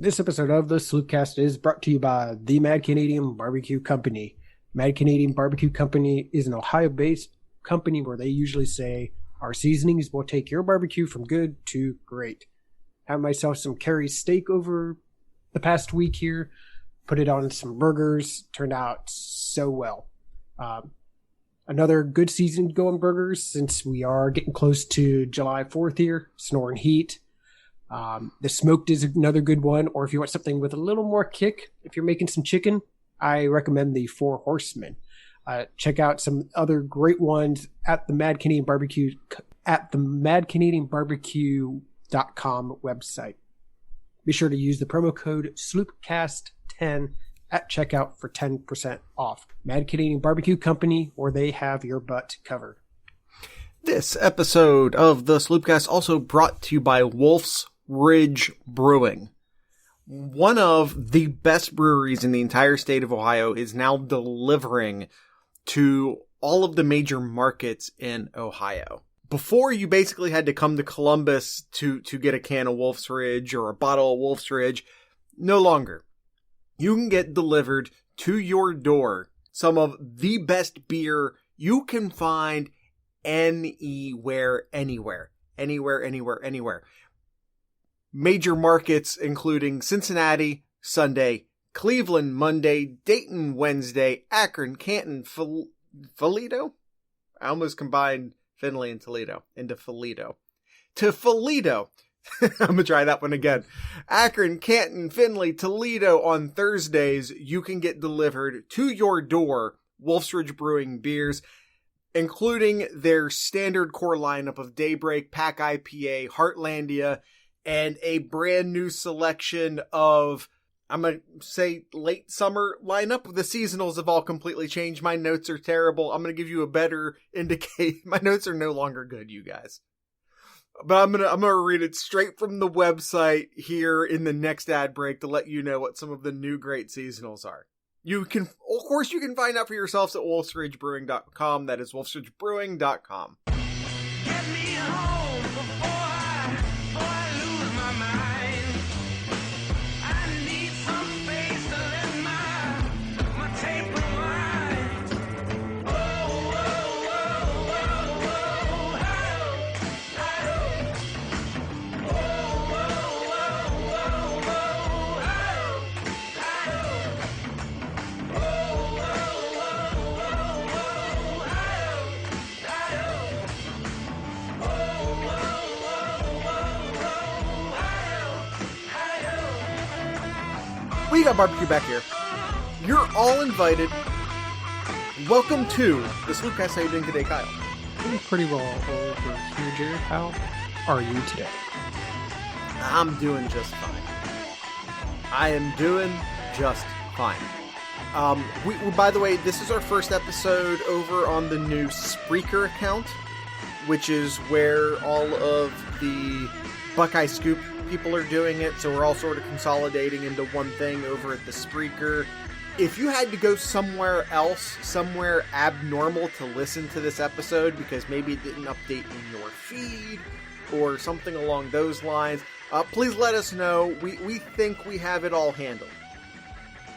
This episode of the Sloopcast is brought to you by the Mad Canadian Barbecue Company. Mad Canadian Barbecue Company is an Ohio-based company where they usually say, our seasonings will take your barbecue from good to great. Had myself some Kerry's steak over the past week here. Put it on some burgers. Turned out so well. Another good season to go on burgers since we are getting close to July 4th here. Snoring heat. The smoked is another good one, or if you want something with a little more kick, if you're making some chicken, I recommend the Four Horsemen. Check out some other great ones at the Mad Canadian Barbecue at the madcanadianbarbecue.com website. Be sure to use the promo code SloopCast10 at checkout for 10% off. Mad Canadian Barbecue Company, where they have your butt covered. This episode of the Sloopcast also brought to you by Wolf's Ridge Brewing. One of the best breweries in the entire state of Ohio is now delivering to all of the major markets in Ohio. Before, you basically had to come to Columbus to get a can of Wolf's Ridge or a bottle of Wolf's Ridge. No longer. You can get delivered to your door some of the best beer you can find anywhere. Major markets including Cincinnati, Sunday, Cleveland, Monday, Dayton, Wednesday, Akron, Canton, Toledo? I almost combined Findlay and Toledo into Toledo. To Toledo. I'm going to try that one again. Akron, Canton, Findlay, Toledo on Thursdays. You can get delivered to your door Wolf's Ridge Brewing beers, including their standard core lineup of Daybreak, Pack IPA, Heartlandia, and a brand new selection of, I'm going to say, late summer lineup. The seasonals have all completely changed. My notes are terrible. I'm going to give you a better indicate. My notes are no longer good, you guys. But I'm going to read it straight from the website here in the next ad break to let you know what some of the new great seasonals are. You can, of course, you can find out for yourselves at wolfsridgebrewing.com. That is wolfsridgebrewing.com. Get me home before I lose my mind. I need some space to let my tape unwind. Oh, oh, oh, oh, oh, oh, oh, We got barbecue back here. You're all invited. Welcome to the Sloopcast. How are you doing today, Kyle? Doing pretty well over here, Jared. How are you today? I'm doing just fine. I am doing just fine. We by the way, this is our first episode over on the new Spreaker account, which is where all of the Buckeye Scoop people are doing it, so we're all sort of consolidating into one thing over at the Spreaker. If you had to go somewhere else, somewhere abnormal to listen to this episode because maybe it didn't update in your feed or something along those lines, please let us know. We think we have it all handled.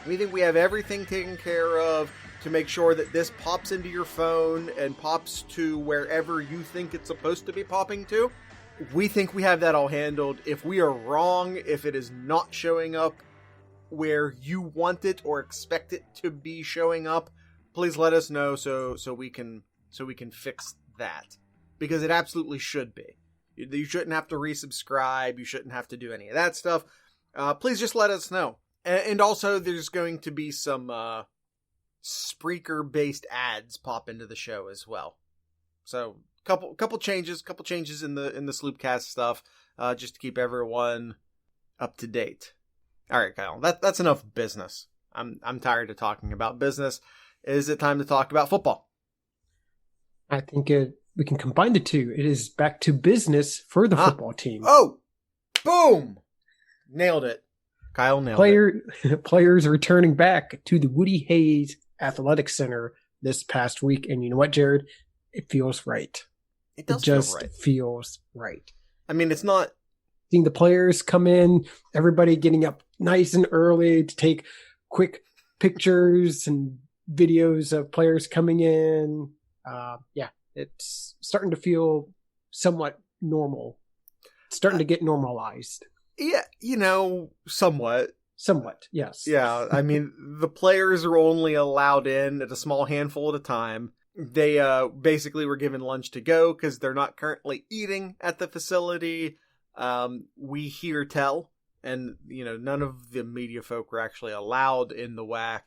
We think we have everything taken care of to make sure that this pops into your phone and pops to wherever you think it's supposed to be popping to. We think we have that all handled. If we are wrong, if it is not showing up where you want it or expect it to be showing up, please let us know so we can fix that, because it absolutely should be. You shouldn't have to resubscribe. You shouldn't have to do any of that stuff. Please just let us know. And also, there's going to be some Spreaker-based ads pop into the show as well. So, couple changes in the Sloopcast stuff, just to keep everyone up to date. All right, Kyle, that's enough business. I'm tired of talking about business. Is it time to talk about football? I think we can combine the two. It is back to business for the football team. Oh, boom! Nailed it. Kyle nailed it. Players returning back to the Woody Hayes Athletic Center this past week. And you know what, Jared? It feels right. It does just feel right. feels right. I mean, it's not seeing the players come in, everybody getting up nice and early to take quick pictures and videos of players coming in. It's starting to feel somewhat normal. It's starting to get normalized. Yeah, somewhat. Somewhat, yes. Yeah, I mean, the players are only allowed in at a small handful at a time. They basically were given lunch to go because they're not currently eating at the facility. We hear tell, and none of the media folk were actually allowed in the WHAC,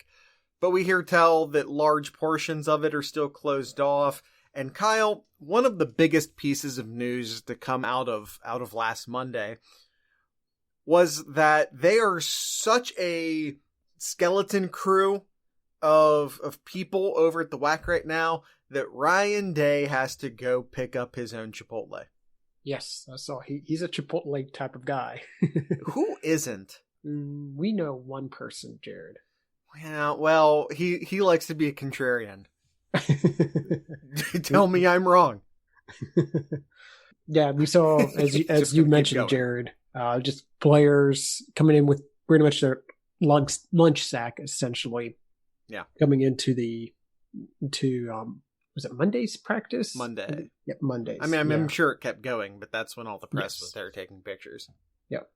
but we hear tell that large portions of it are still closed off. And Kyle, one of the biggest pieces of news to come out of last Monday was that they are such a skeleton crew of people over at the WHAC right now that Ryan Day has to go pick up his own Chipotle. Yes, I saw. He's a Chipotle type of guy. Who isn't? We know one person, Jared. Yeah, well, he likes to be a contrarian. Tell me I'm wrong. Yeah, we saw, as you mentioned, Jared, just players coming in with pretty much their lunch sack, essentially. Yeah. Coming into was it Monday's practice? Monday. Yep, Mondays. I mean, I'm sure it kept going, but that's when all the press was there taking pictures. Yep.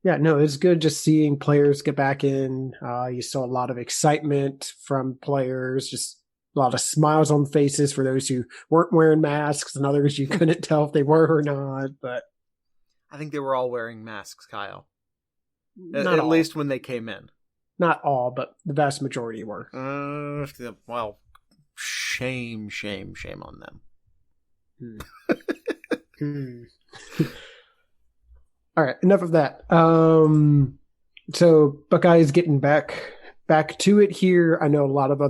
Yeah, no, it's good just seeing players get back in. You saw a lot of excitement from players, just a lot of smiles on faces for those who weren't wearing masks and others you couldn't tell if they were or not. But I think they were all wearing masks, Kyle. Not at all. least when they came in. Not all, but the vast majority were. Well, shame on them. All right, enough of that. So Buckeyes getting back to it here. I know a lot of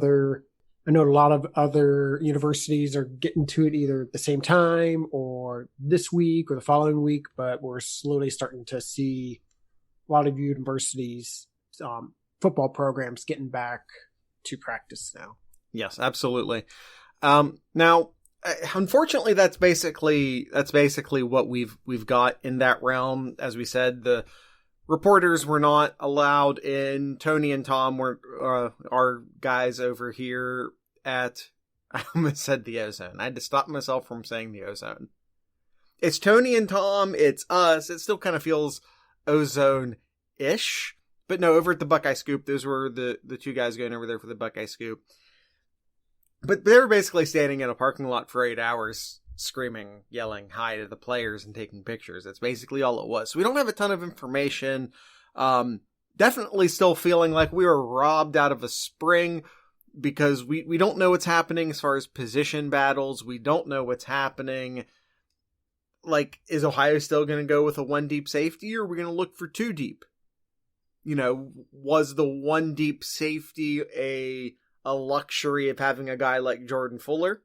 other universities are getting to it either at the same time or this week or the following week, but we're slowly starting to see a lot of universities football programs getting back to practice now. Yes, absolutely. Now, unfortunately, that's basically what we've got in that realm. As we said, the reporters were not allowed in. Tony and Tom were our guys over here at. I almost said the Ozone. I had to stop myself from saying the Ozone. It's Tony and Tom. It's us. It still kind of feels Ozone-ish. But no, over at the Buckeye Scoop, those were the two guys going over there for the Buckeye Scoop. But they were basically standing in a parking lot for 8 hours, screaming, yelling hi to the players and taking pictures. That's basically all it was. So we don't have a ton of information. Definitely still feeling like we were robbed out of a spring because we don't know what's happening as far as position battles. We don't know what's happening. Like, is Ohio still going to go with a 1 deep safety, or are we going to look for 2 deep? Was the 1 deep safety a luxury of having a guy like Jordan Fuller?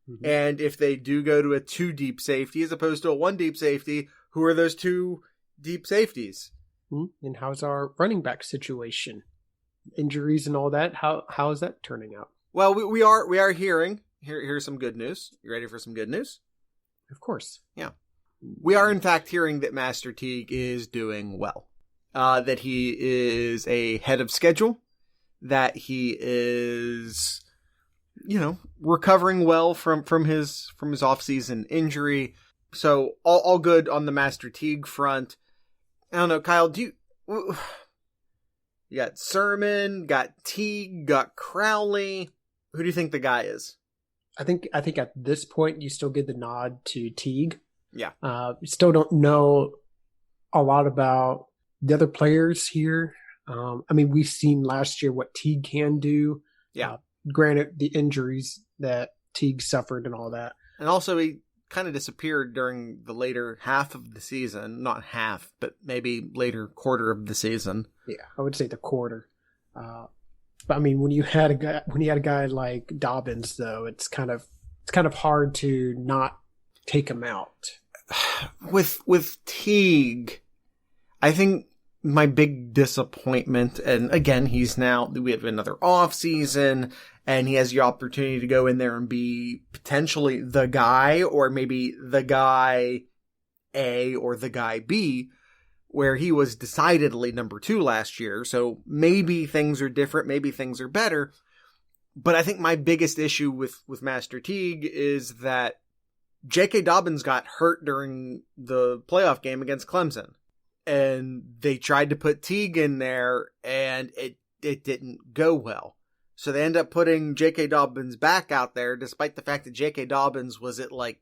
Mm-hmm. And if they do go to a 2 deep safety as opposed to a 1 deep safety, who are those 2 deep safeties? Mm-hmm. And how's our running back situation? Injuries and all that. How is that turning out? Well, we are hearing. Here's some good news. You ready for some good news? Of course. Yeah. We are in fact hearing that Master Teague is doing well. That he is ahead of schedule. That he is, recovering well from his off-season injury. So all good on the Master Teague front. I don't know, Kyle, you got Sermon, got Teague, got Crowley. Who do you think the guy is? I think at this point you still give the nod to Teague. Yeah. We still don't know a lot about the other players here. We've seen last year what Teague can do. Yeah. Granted, the injuries that Teague suffered and all that. And also, he kind of disappeared during the later half of the season. Not half, but maybe later quarter of the season. Yeah, I would say the quarter. But when you had a guy like Dobbins, though, it's kind of hard to not take him out. With Teague, I think my big disappointment, and again, we have another off season, and he has the opportunity to go in there and be potentially the guy, or maybe the guy A or the guy B, where he was decidedly number 2 last year. So maybe things are different, maybe things are better. But I think my biggest issue with Master Teague is that J.K. Dobbins got hurt during the playoff game against Clemson. And they tried to put Teague in there, and it didn't go well. So they end up putting J.K. Dobbins back out there, despite the fact that J.K. Dobbins was at like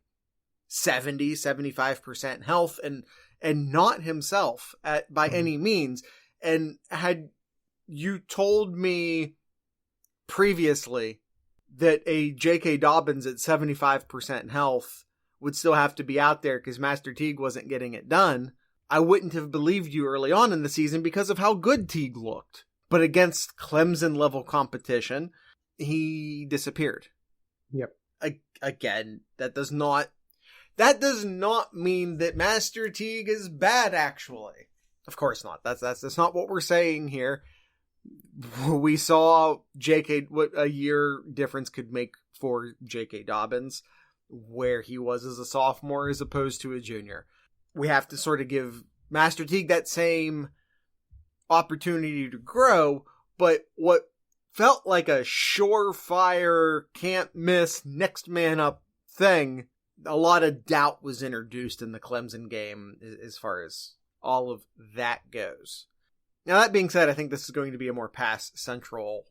75% health and not himself by any means. And had you told me previously that a J.K. Dobbins at 75% health would still have to be out there because Master Teague wasn't getting it done, I wouldn't have believed you early on in the season because of how good Teague looked. But against Clemson level competition, he disappeared. Yep. Again, that does not mean that Master Teague is bad, actually. Of course not. That's not what we're saying here. We saw what a year difference could make for J.K. Dobbins, where he was as a sophomore as opposed to a junior. We have to sort of give Master Teague that same opportunity to grow, but what felt like a surefire, can't miss, next man up thing, a lot of doubt was introduced in the Clemson game as far as all of that goes. Now, that being said, I think this is going to be a more pass-central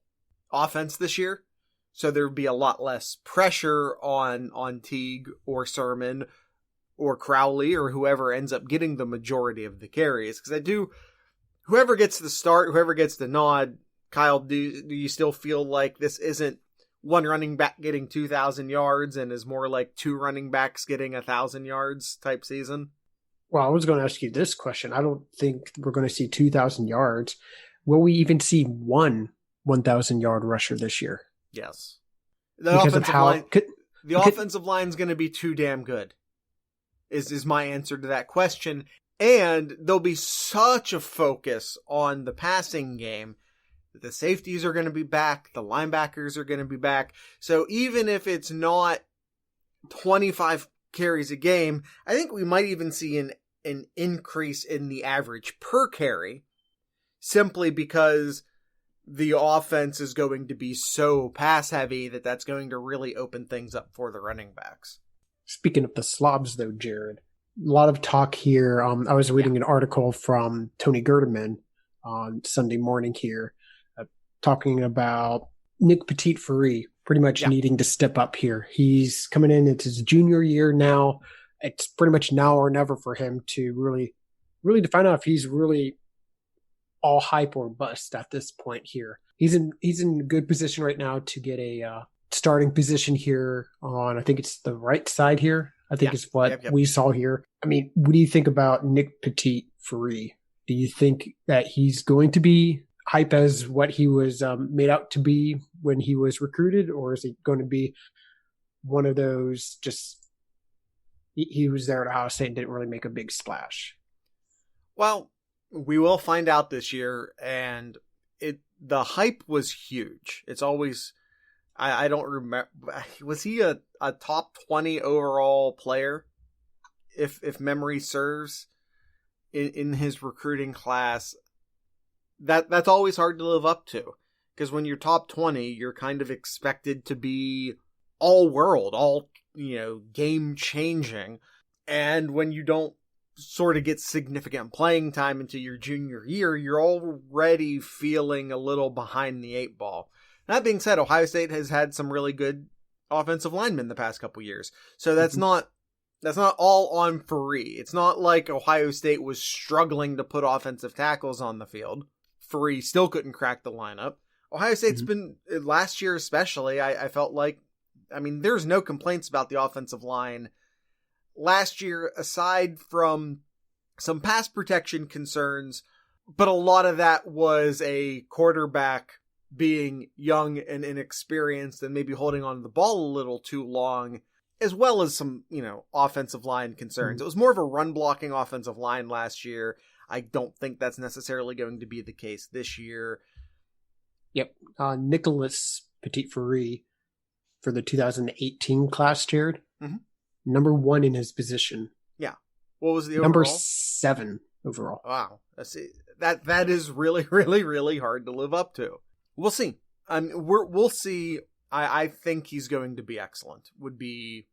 offense this year, so there would be a lot less pressure on Teague or Sermon or Crowley or whoever ends up getting the majority of the carries. Because whoever gets the start, whoever gets the nod, Kyle, do you still feel like this isn't one running back getting 2,000 yards and is more like 2 running backs getting 1,000 yards type season? Well, I was going to ask you this question. I don't think we're going to see 2,000 yards. Will we even see one 1,000-yard rusher this year? Yes. The offensive line's going to be too damn good, is my answer to that question. And there'll be such a focus on the passing game that the safeties are going to be back, the linebackers are going to be back. So even if it's not 25 carries a game, I think we might even see an increase in the average per carry, simply because the offense is going to be so pass heavy that's going to really open things up for the running backs. Speaking of the slobs, though, Jared, a lot of talk here. I was reading an article from Tony Gerdeman on Sunday morning here, talking about Nick Petit-Free pretty much needing to step up here. He's coming in. It's his junior year now. It's pretty much now or never for him to really to find out if he's really all hype or bust at this point here. He's in a good position right now to get a starting position here on, I think it's the right side here. I think is what we saw here. I mean, what do you think about Nick Petit-Free? Do you think that he's going to be hype as what he was made out to be when he was recruited, or is it going to be one of those just he was there at Ohio State and didn't really make a big splash? Well, we will find out this year, and the hype was huge. It's always, I don't remember, was he a top 20 overall player, if memory serves, in his recruiting class? That's always hard to live up to, because when you're top 20, you're kind of expected to be all world, all, game changing. And when you don't sort of get significant playing time into your junior year, you're already feeling a little behind the 8 ball. That being said, Ohio State has had some really good offensive linemen the past couple years. So that's not all on Free. It's not like Ohio State was struggling to put offensive tackles on the field. Free still couldn't crack the lineup. Ohio State's been, last year especially, I felt like, there's no complaints about the offensive line last year, aside from some pass protection concerns, but a lot of that was a quarterback being young and inexperienced and maybe holding on to the ball a little too long, as well as some, offensive line concerns. It was more of a run blocking offensive line last year. I don't think that's necessarily going to be the case this year. Yep. Nicholas Petit-Free for the 2018 class, Jared. Number 1 in his position. Yeah. What was the Number overall? 7 overall. Wow. That is really, really, really hard to live up to. We'll see. We'll see. I think he's going to be excellent. Would be,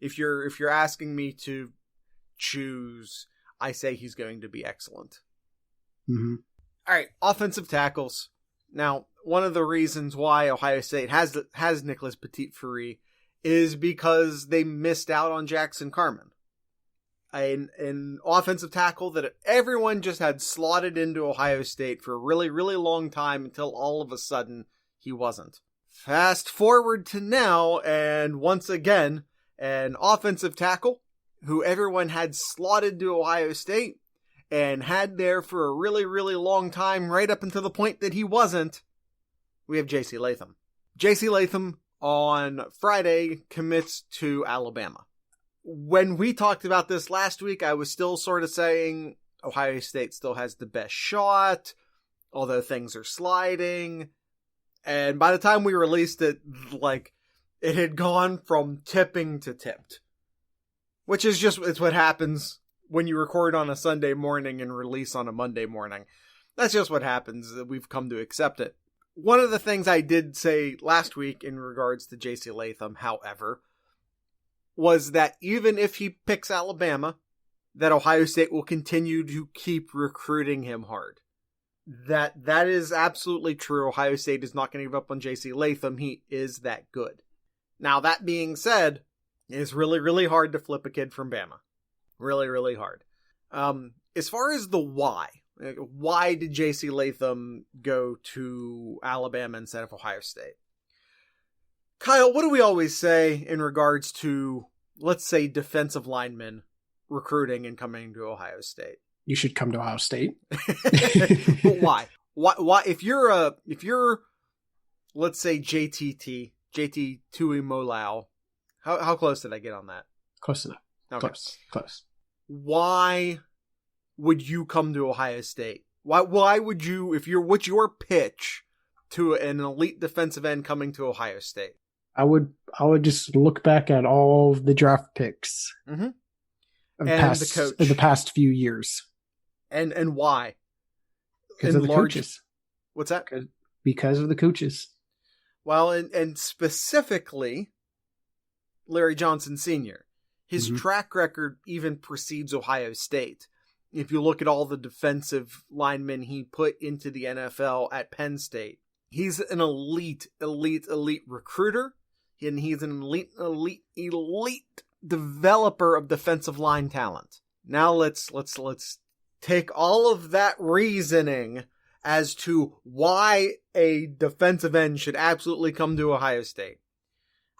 if you're asking me to choose, I say he's going to be excellent. Mm-hmm. All right, offensive tackles. Now, one of the reasons why Ohio State has Nicholas Petit-Frere is because they missed out on Jackson Carman, an offensive tackle that everyone just had slotted into Ohio State for a really, really long time until all of a sudden he wasn't. Fast forward to now, and once again, an offensive tackle who everyone had slotted to Ohio State and had there for a really, really long time, right up until the point that he wasn't. We have JC Latham. JC Latham on Friday commits to Alabama. When we talked about this last week, I was still sort of saying Ohio State still has the best shot, although things are sliding. And by the time we released it, like, it had gone from tipping to tipped. Which is just, it's what happens when you record on a Sunday morning and release on a Monday morning. That's just what happens. We've come to accept it. One of the things I did say last week in regards to JC Latham, however, was that even if he picks Alabama, that Ohio State will continue to keep recruiting him hard. That is absolutely true. Ohio State is not going to give up on JC Latham. He is that good. Now, that being said, it's really, really hard to flip a kid from Bama. Really, really hard. As far as the why did JC Latham go to Alabama instead of Ohio State? Kyle, what do we always say in regards to, let's say, defensive linemen recruiting and coming to Ohio State? You should come to Ohio State. But why? Why? If you're, let's say, JT Tuimoloau, how close did I get on that? Close enough. Okay. Close. Why would you come to Ohio State? Why would you, what's your pitch to an elite defensive end coming to Ohio State? I would just look back at all of the draft picks Mm-hmm. of The coach. the past few years. And why? Because of the coaches. What's that? Because of the coaches. Well, and specifically, Larry Johnson Sr. His track record even precedes Ohio State. If you look at all the defensive linemen he put into the NFL at Penn State, he's an elite recruiter, and he's an elite developer of defensive line talent. Now let's take all of that reasoning as to why a defensive end should absolutely come to Ohio State.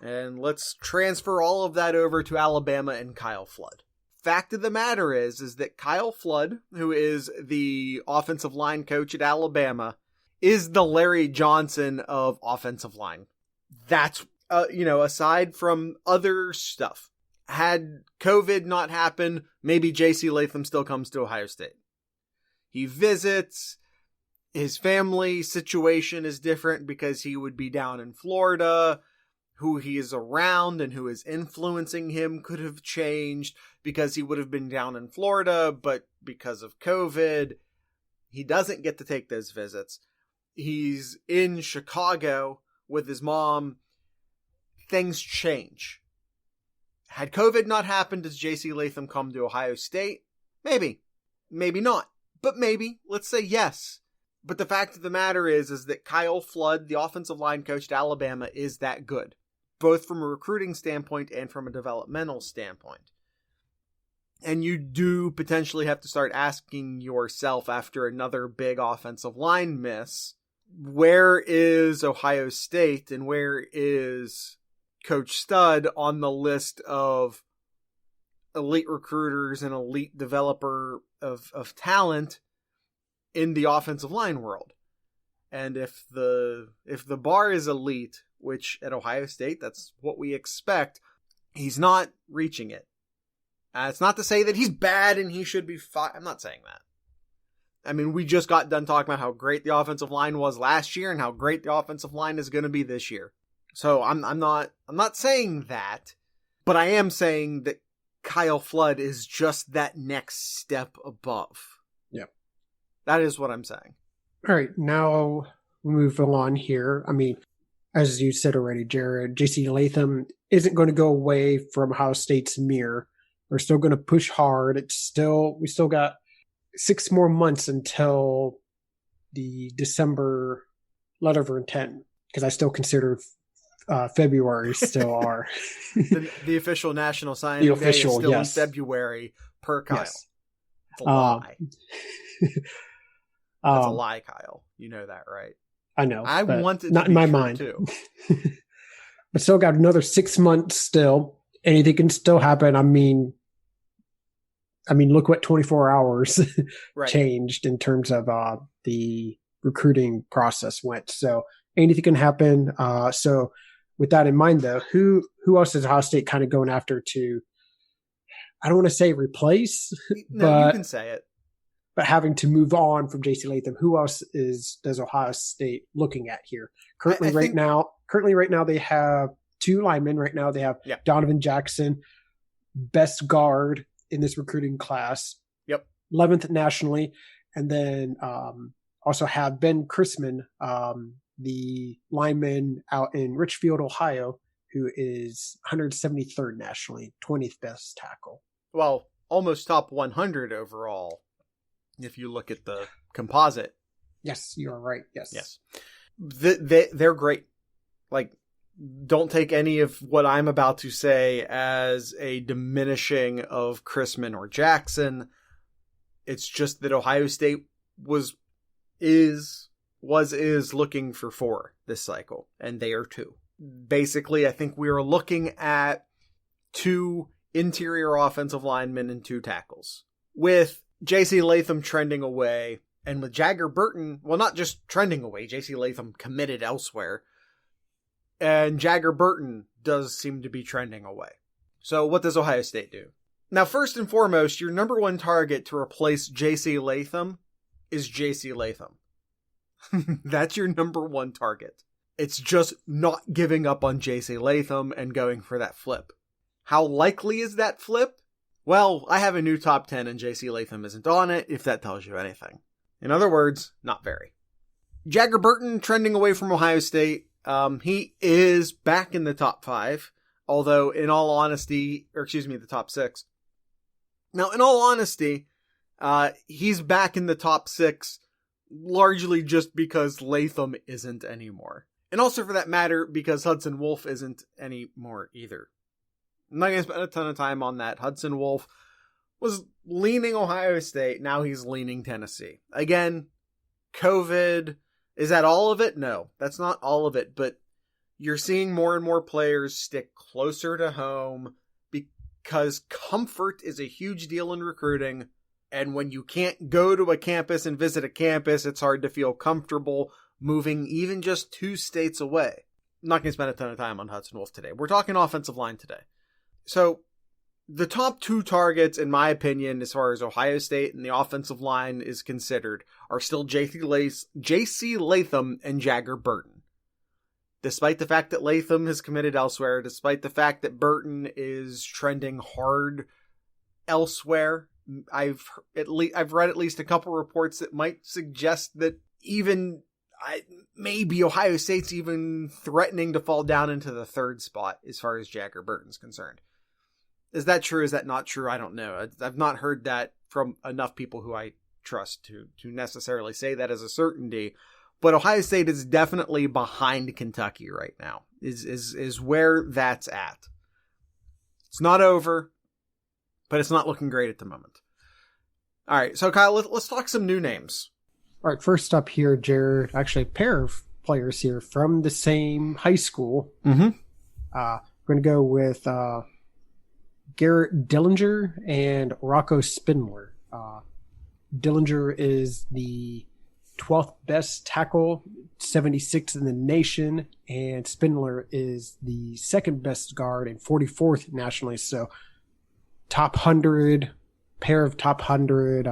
And let's transfer all of that over to Alabama and Kyle Flood. Fact of the matter is that Kyle Flood, who is the offensive line coach at Alabama, is the Larry Johnson of offensive line. That's, aside from other stuff. Had COVID not happened, maybe JC Latham still comes to Ohio State. He visits. His family situation is different because he would be down in Florida. Who he is around and who is influencing him could have changed because he would have been down in Florida, but because of COVID, he doesn't get to take those visits. He's in Chicago with his mom. Things change. Had COVID not happened, does JC Latham come to Ohio State? Maybe. Maybe not. But maybe. Let's say yes. But the fact of the matter is that Kyle Flood, the offensive line coach at Alabama, is that good. Both from a recruiting standpoint and from a developmental standpoint. And you do potentially have to start asking yourself after another big offensive line miss, where is Ohio State and where is Coach Stud on the list of elite recruiters and elite developer of talent in the offensive line world? And if the bar is elite, which at Ohio State, that's what we expect, he's not reaching it. It's not to say that he's bad and he should be fired. I'm not saying that. I mean, we just got done talking about how great the offensive line was last year and how great the offensive line is going to be this year. So I'm not saying that, but I am saying that Kyle Flood is just that next step above. Yep. That is what I'm saying. All right, now we move on here. I mean, as you said already, Jared, JC Latham isn't going to go away from Ohio State's mirror. We're still going to push hard. We still got 6 more months until the December letter of intent, because I still consider February still are. the official national signing day is still yes. in February per Kyle. Yes. It's a lie. That's a lie, Kyle. You know that, right? I know. I want it not to be in my true mind too. But still got another 6 months still. Anything can still happen. I mean, look what 24 hours Right. changed in terms of the recruiting process went. So anything can happen. So with that in mind, though, who else is Ohio State kind of going after to, I don't want to say replace, No, you can say it. but having to move on from JC Latham? Who else does Ohio State looking at here? Currently right now they have 2 linemen. Right now they have Donovan Jackson, best guard in this recruiting class. Yep. 11th nationally. And then also have Ben Chrisman, the lineman out in Richfield, Ohio, who is 173rd nationally, 20th best tackle. Well, almost top 100 overall, if you look at the composite. Yes, you are right. Yes. They're great. Like, don't take any of what I'm about to say as a diminishing of Chrisman or Jackson. It's just that Ohio State is looking for 4 this cycle, and they are 2. Basically, I think we are looking at 2 interior offensive linemen and 2 tackles, with JC Latham trending away, and with Jagger Burton, well, not just trending away, JC Latham committed elsewhere, and Jagger Burton does seem to be trending away. So what does Ohio State do? Now, first and foremost, your number 1 target to replace JC Latham is JC Latham. That's your number 1 target. It's just not giving up on JC Latham and going for that flip. How likely is that flip? Well, I have a new top 10 and JC Latham isn't on it, if that tells you anything. In other words, not very. Jagger Burton trending away from Ohio State. He is back in the top 5, although in all honesty, the top 6. Now, in all honesty, he's back in the top 6 largely just because Latham isn't anymore. And also, for that matter, because Hudson Wolf isn't anymore either. I'm not going to spend a ton of time on that. Hudson Wolf was leaning Ohio State. Now he's leaning Tennessee. Again, COVID, is that all of it? No, that's not all of it. But you're seeing more and more players stick closer to home because comfort is a huge deal in recruiting. And when you can't go to a campus and visit a campus, it's hard to feel comfortable moving even just 2 states away. I'm not going to spend a ton of time on Hudson Wolf today. We're talking offensive line today. So the top 2 targets, in my opinion, as far as Ohio State and the offensive line is considered, are still JC Latham and Jagger Burton. Despite the fact that Latham has committed elsewhere, despite the fact that Burton is trending hard elsewhere, I've read at least a couple reports that might suggest that maybe Ohio State's even threatening to fall down into the 3rd spot as far as Jagger Burton's concerned. Is that true? Is that not true? I don't know. I've not heard that from enough people who I trust to necessarily say that as a certainty. But Ohio State is definitely behind Kentucky right now, is where that's at. It's not over, but it's not looking great at the moment. All right, so Kyle, let's talk some new names. All right, first up here, Jared, actually a pair of players here from the same high school. Mm-hmm. We're going to go with Garrett Dellinger and Rocco Spindler. Dellinger is the 12th best tackle, 76th in the nation, and Spindler is the 2nd best guard and 44th nationally. So top 100, pair of top 100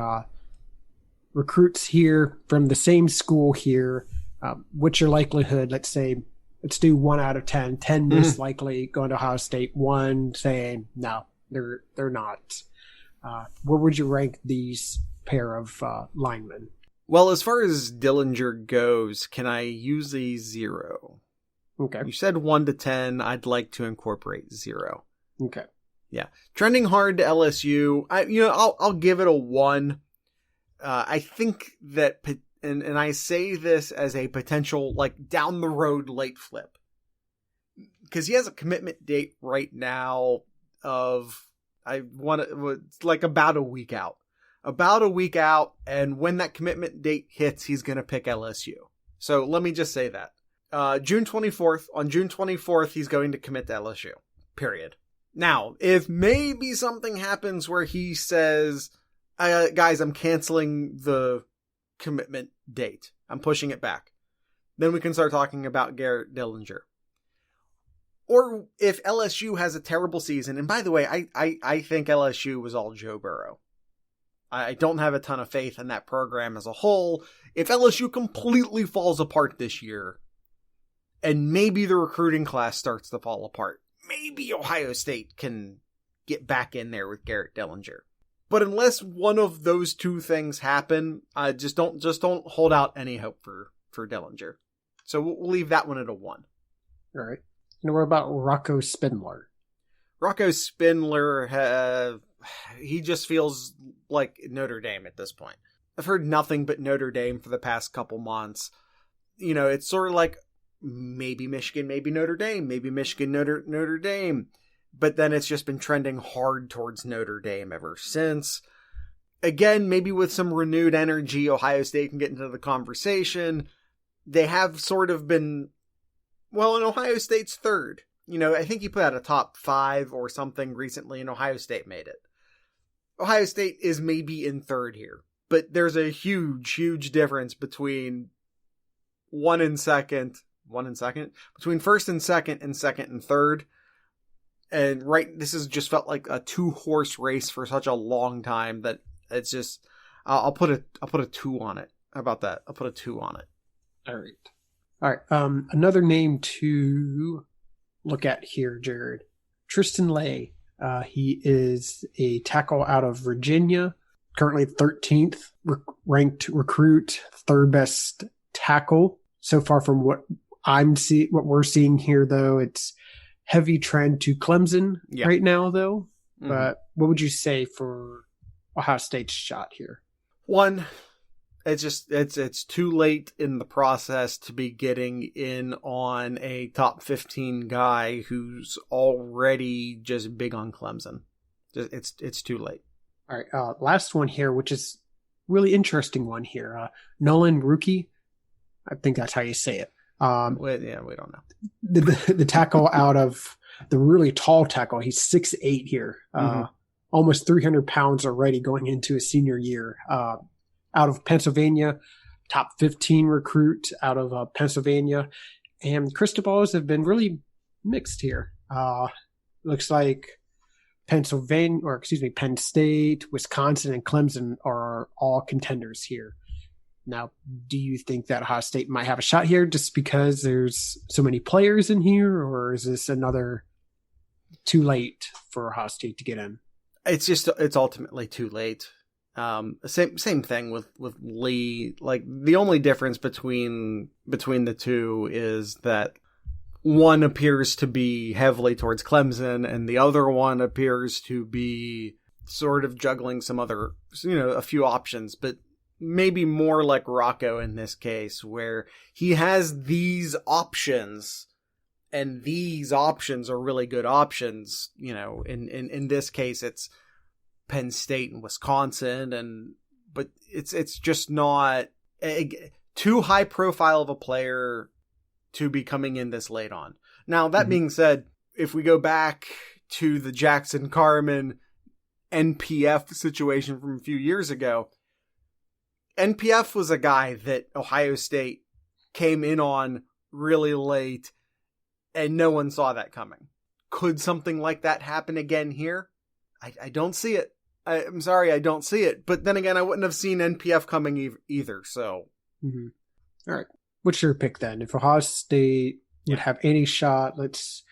recruits here from the same school here. What's your likelihood? Let's do 1 out of 10. 10 most likely going to Ohio State, 1 saying, no, They're not. Where would you rank these pair of linemen? Well, as far as Dellinger goes, can I use a 0? Okay. You said 1 to 10. I'd like to incorporate 0. Okay. Yeah. Trending hard to LSU. I'll give it a 1. I think that, and I say this as a potential, like, down the road late flip. Because he has a commitment date right now of, it's like about a week out. About a week out, and when that commitment date hits, he's going to pick LSU. So let me just say that. June 24th, on June 24th, he's going to commit to LSU. Period. Now, if maybe something happens where he says, guys, I'm canceling the commitment date. I'm pushing it back. Then we can start talking about Garrett Dellinger. Or if LSU has a terrible season, and by the way, I think LSU was all Joe Burrow. I don't have a ton of faith in that program as a whole. If LSU completely falls apart this year, and maybe the recruiting class starts to fall apart, maybe Ohio State can get back in there with Garrett Dellinger. But unless one of those two things happen, just don't hold out any hope for Dellinger. So we'll leave that one at a 1. All right. And what about Rocco Spindler? Rocco Spindler, he just feels like Notre Dame at this point. I've heard nothing but Notre Dame for the past couple months. It's sort of like maybe Michigan, maybe Notre Dame, maybe Michigan, Notre Dame. But then it's just been trending hard towards Notre Dame ever since. Again, maybe with some renewed energy, Ohio State can get into the conversation. They have sort of been, well, in Ohio State's third. I think he put out a top 5 or something recently, and Ohio State made it. Ohio State is maybe in third here. But there's a huge, huge difference between between first and second and third. And this has just felt like a 2-horse race for such a long time that it's just, I'll put a 2 on it. How about that? I'll put a 2 on it. All right. Another name to look at here, Jared. Tristan Leigh. He is a tackle out of Virginia, currently 13th ranked recruit, third best tackle so far from what we're seeing here. Though it's heavy trend to Clemson right now, though. Mm-hmm. But what would you say for Ohio State's shot here? 1. It's too late in the process to be getting in on a top 15 guy who's already just big on Clemson. It's too late. All right. Last one here, which is really interesting one here. Nolan Rucci. I think that's how you say it. We don't know. The tackle out of the really tall tackle. He's 6'8" here. Almost 300 pounds already going into his senior year. Out of Pennsylvania, top 15 recruit out of Pennsylvania. And Cristobal's have been really mixed here. Looks like Penn State, Wisconsin, and Clemson are all contenders here. Now, do you think that Ohio State might have a shot here just because there's so many players in here, or is this another too late for Ohio State to get in? It's ultimately too late. Same thing with Leigh. Like, the only difference between the two is that one appears to be heavily towards Clemson and the other one appears to be sort of juggling some other, a few options, but maybe more like Rocco in this case, where he has these options and these options are really good options. In this case, it's Penn State and Wisconsin, but it's just not too high profile of a player to be coming in this late on. Now, that being said, if we go back to the Jackson Carman NPF situation from a few years ago, NPF was a guy that Ohio State came in on really late and no one saw that coming. Could something like that happen again here? I don't see it. I'm sorry, I don't see it. But then again, I wouldn't have seen NPF coming either, so. Mm-hmm. All right. What's your pick then? If Ohio State would have any shot, let's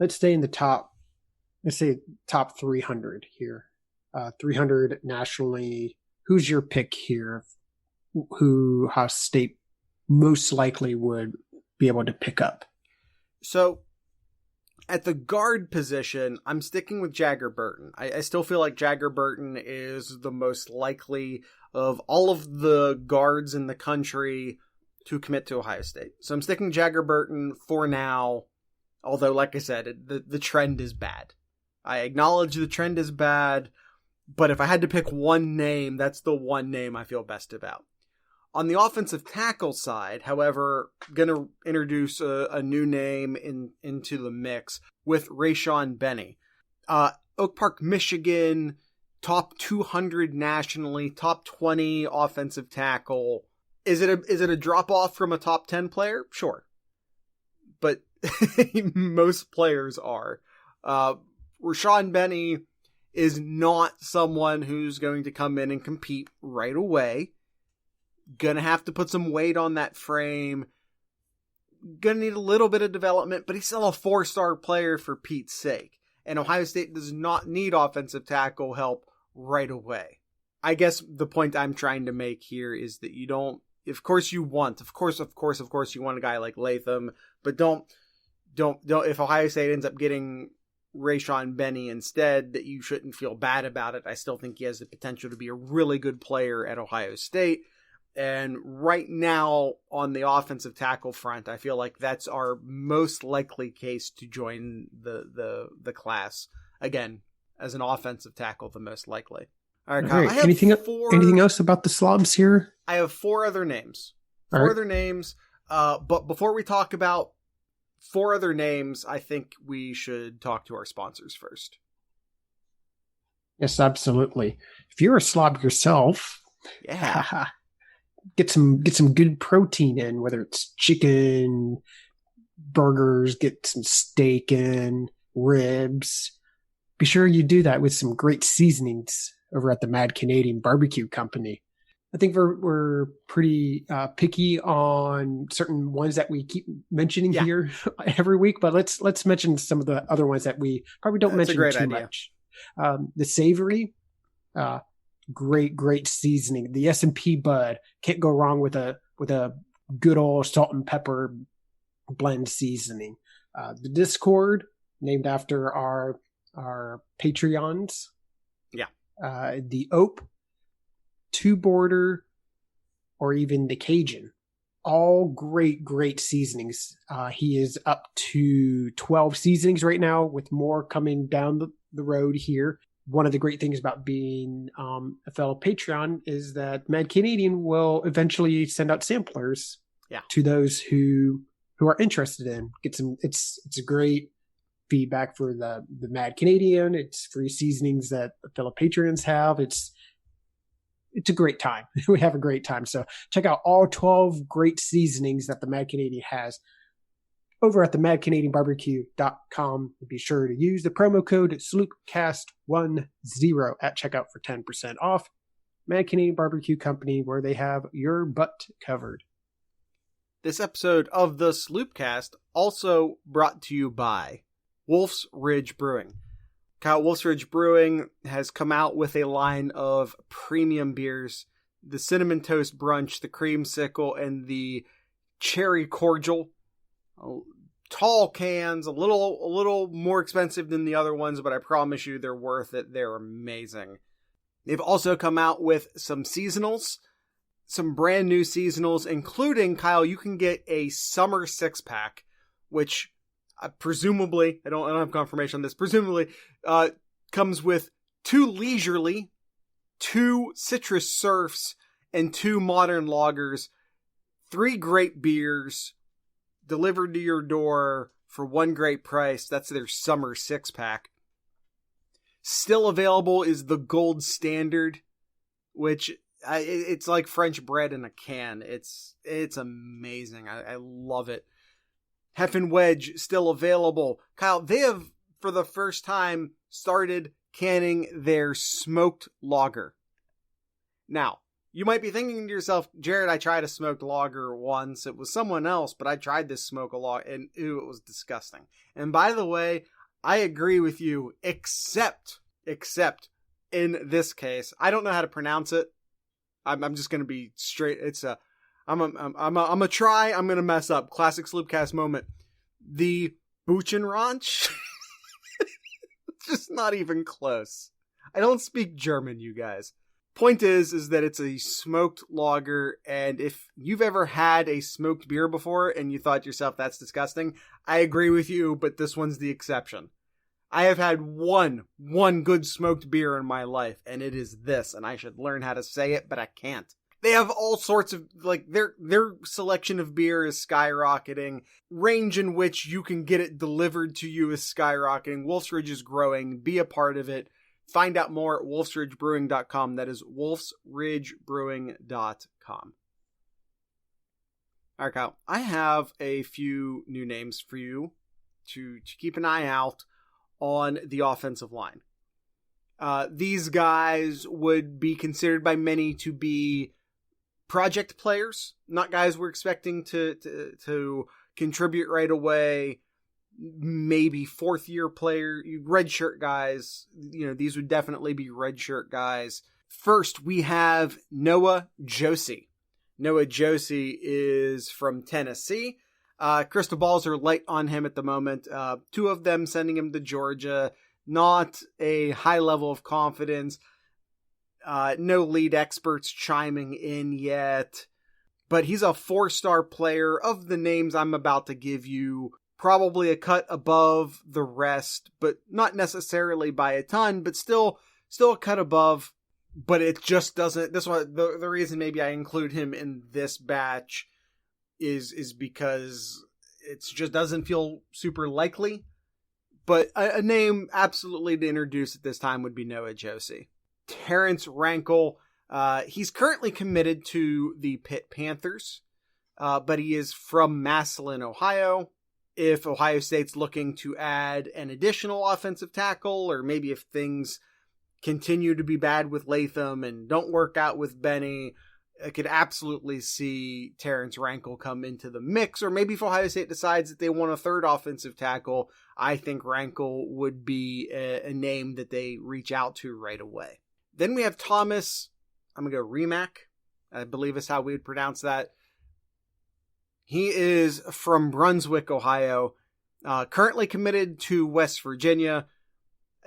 stay in the top let's say top 300 here. 300 nationally. Who's your pick here? Who Ohio State most likely would be able to pick up? So at the guard position, I'm sticking with Jagger Burton. I still feel like Jagger Burton is the most likely of all of the guards in the country to commit to Ohio State. So I'm sticking Jagger Burton for now, although, like I said, the trend is bad. I acknowledge the trend is bad, but if I had to pick one name, that's the one name I feel best about. On the offensive tackle side, however, going to introduce a new name into the mix with Rayshawn Benny. Oak Park, Michigan, top 200 nationally, top 20 offensive tackle. Is it a drop off from a top 10 player? Sure. But most players are. Rayshawn Benny is not someone who's going to come in and compete right away. Gonna have to put some weight on that frame. Gonna need a little bit of development, but he's still a 4-star player for Pete's sake. And Ohio State does not need offensive tackle help right away. I guess the point I'm trying to make here is that you don't, of course you want a guy like Latham, but don't, if Ohio State ends up getting Rayshawn Benny instead, that you shouldn't feel bad about it. I still think he has the potential to be a really good player at Ohio State. And right now, on the offensive tackle front, I feel like that's our most likely case to join the class. Again, as an offensive tackle, the most likely. All right, Kyle. Right. Anything else about the slobs here? I have 4 other names. But before we talk about 4 other names, I think we should talk to our sponsors first. Yes, absolutely. If you're a slob yourself, yeah. Get some good protein in, whether it's chicken, burgers, get some steak in, ribs. Be sure you do that with some great seasonings over at the Mad Canadian Barbecue Company. I think we're pretty picky on certain ones that we keep mentioning here every week, but let's mention some of the other ones that we probably don't mention too much. The savory, great seasoning. The S&P Bud, can't go wrong with a good old salt and pepper blend seasoning. The Discord, named after our Patreons. Yeah. The Ope, Two Border, or even the Cajun. All great seasonings. He is up to 12 seasonings right now, with more coming down the road here. One of the great things about being a fellow Patreon is that Mad Canadian will eventually send out samplers to those who are interested in. It's a great feedback for the Mad Canadian. It's free seasonings that fellow Patreons have. It's a great time. We have a great time. So check out all 12 great seasonings that the Mad Canadian has over at the madcanadianbarbecue.com. Be sure to use the promo code SloopCast10 at checkout for 10% off. Mad Canadian Barbecue Company, where they have your butt covered. This episode of the Sloopcast also brought to you by Wolf's Ridge Brewing. Kyle, Wolf's Ridge Brewing has come out with a line of premium beers. The Cinnamon Toast Brunch, the Creamsicle, and the Cherry Cordial. Tall cans, a little more expensive than the other ones, but I promise you they're worth it. They're amazing. They've also come out with some seasonals, some brand new seasonals, including, Kyle, you can get a summer 6-pack, which presumably, I don't have confirmation on this, presumably comes with 2 leisurely, 2 citrus surfs, and 2 modern lagers, 3 great beers, delivered to your door for one great price. That's their summer 6-pack. Still available is the Gold Standard, which it's like French bread in a can. It's amazing. I love it. Heffin' Wedge, still available. Kyle, they have, for the first time, started canning their smoked lager. Now, you might be thinking to yourself, Jared, I tried a smoked lager once. It was someone else, but I tried this smoke a lot, and ew, it was disgusting. And by the way, I agree with you, except in this case, I don't know how to pronounce it. I'm just gonna be straight. I'm a try. I'm gonna mess up. Classic Sloopcast moment. The Buchenranch. Just not even close. I don't speak German, you guys. Point is that it's a smoked lager, and if you've ever had a smoked beer before and you thought to yourself that's disgusting, I agree with you, but this one's the exception. I have had one good smoked beer in my life, and it is this, and I should learn how to say it, but I can't. They have all sorts of, like, their selection of beer is skyrocketing. Range in which you can get it delivered to you is skyrocketing. Wolf's Ridge is growing. Be a part of it. Find out more at wolfsridgebrewing.com. That is wolfsridgebrewing.com. All right, Kyle. I have a few new names for you to keep an eye out on the offensive line. These guys would be considered by many to be project players, not guys we're expecting to contribute right away. Maybe fourth year player, redshirt guys. These would definitely be redshirt guys. First, we have Noah Josie. Noah Josie is from Tennessee. Crystal balls are light on him at the moment. Two of them sending him to Georgia. Not a high level of confidence. No lead experts chiming in yet. But he's a 4-star player. Of the names I'm about to give you, probably a cut above the rest, but not necessarily by a ton, but still a cut above. But it just doesn't. This one, the reason maybe I include him in this batch is because it just doesn't feel super likely. But a name absolutely to introduce at this time would be Noah Josie. Terrence Rankle. He's currently committed to the Pitt Panthers, but he is from Massillon, Ohio. If Ohio State's looking to add an additional offensive tackle, or maybe if things continue to be bad with Latham and don't work out with Benny, I could absolutely see Terrence Rankle come into the mix. Or maybe if Ohio State decides that they want a third offensive tackle, I think Rankle would be a name that they reach out to right away. Then we have Thomas, I'm going to go Remack, I believe is how we would pronounce that. He is from Brunswick, Ohio, currently committed to West Virginia.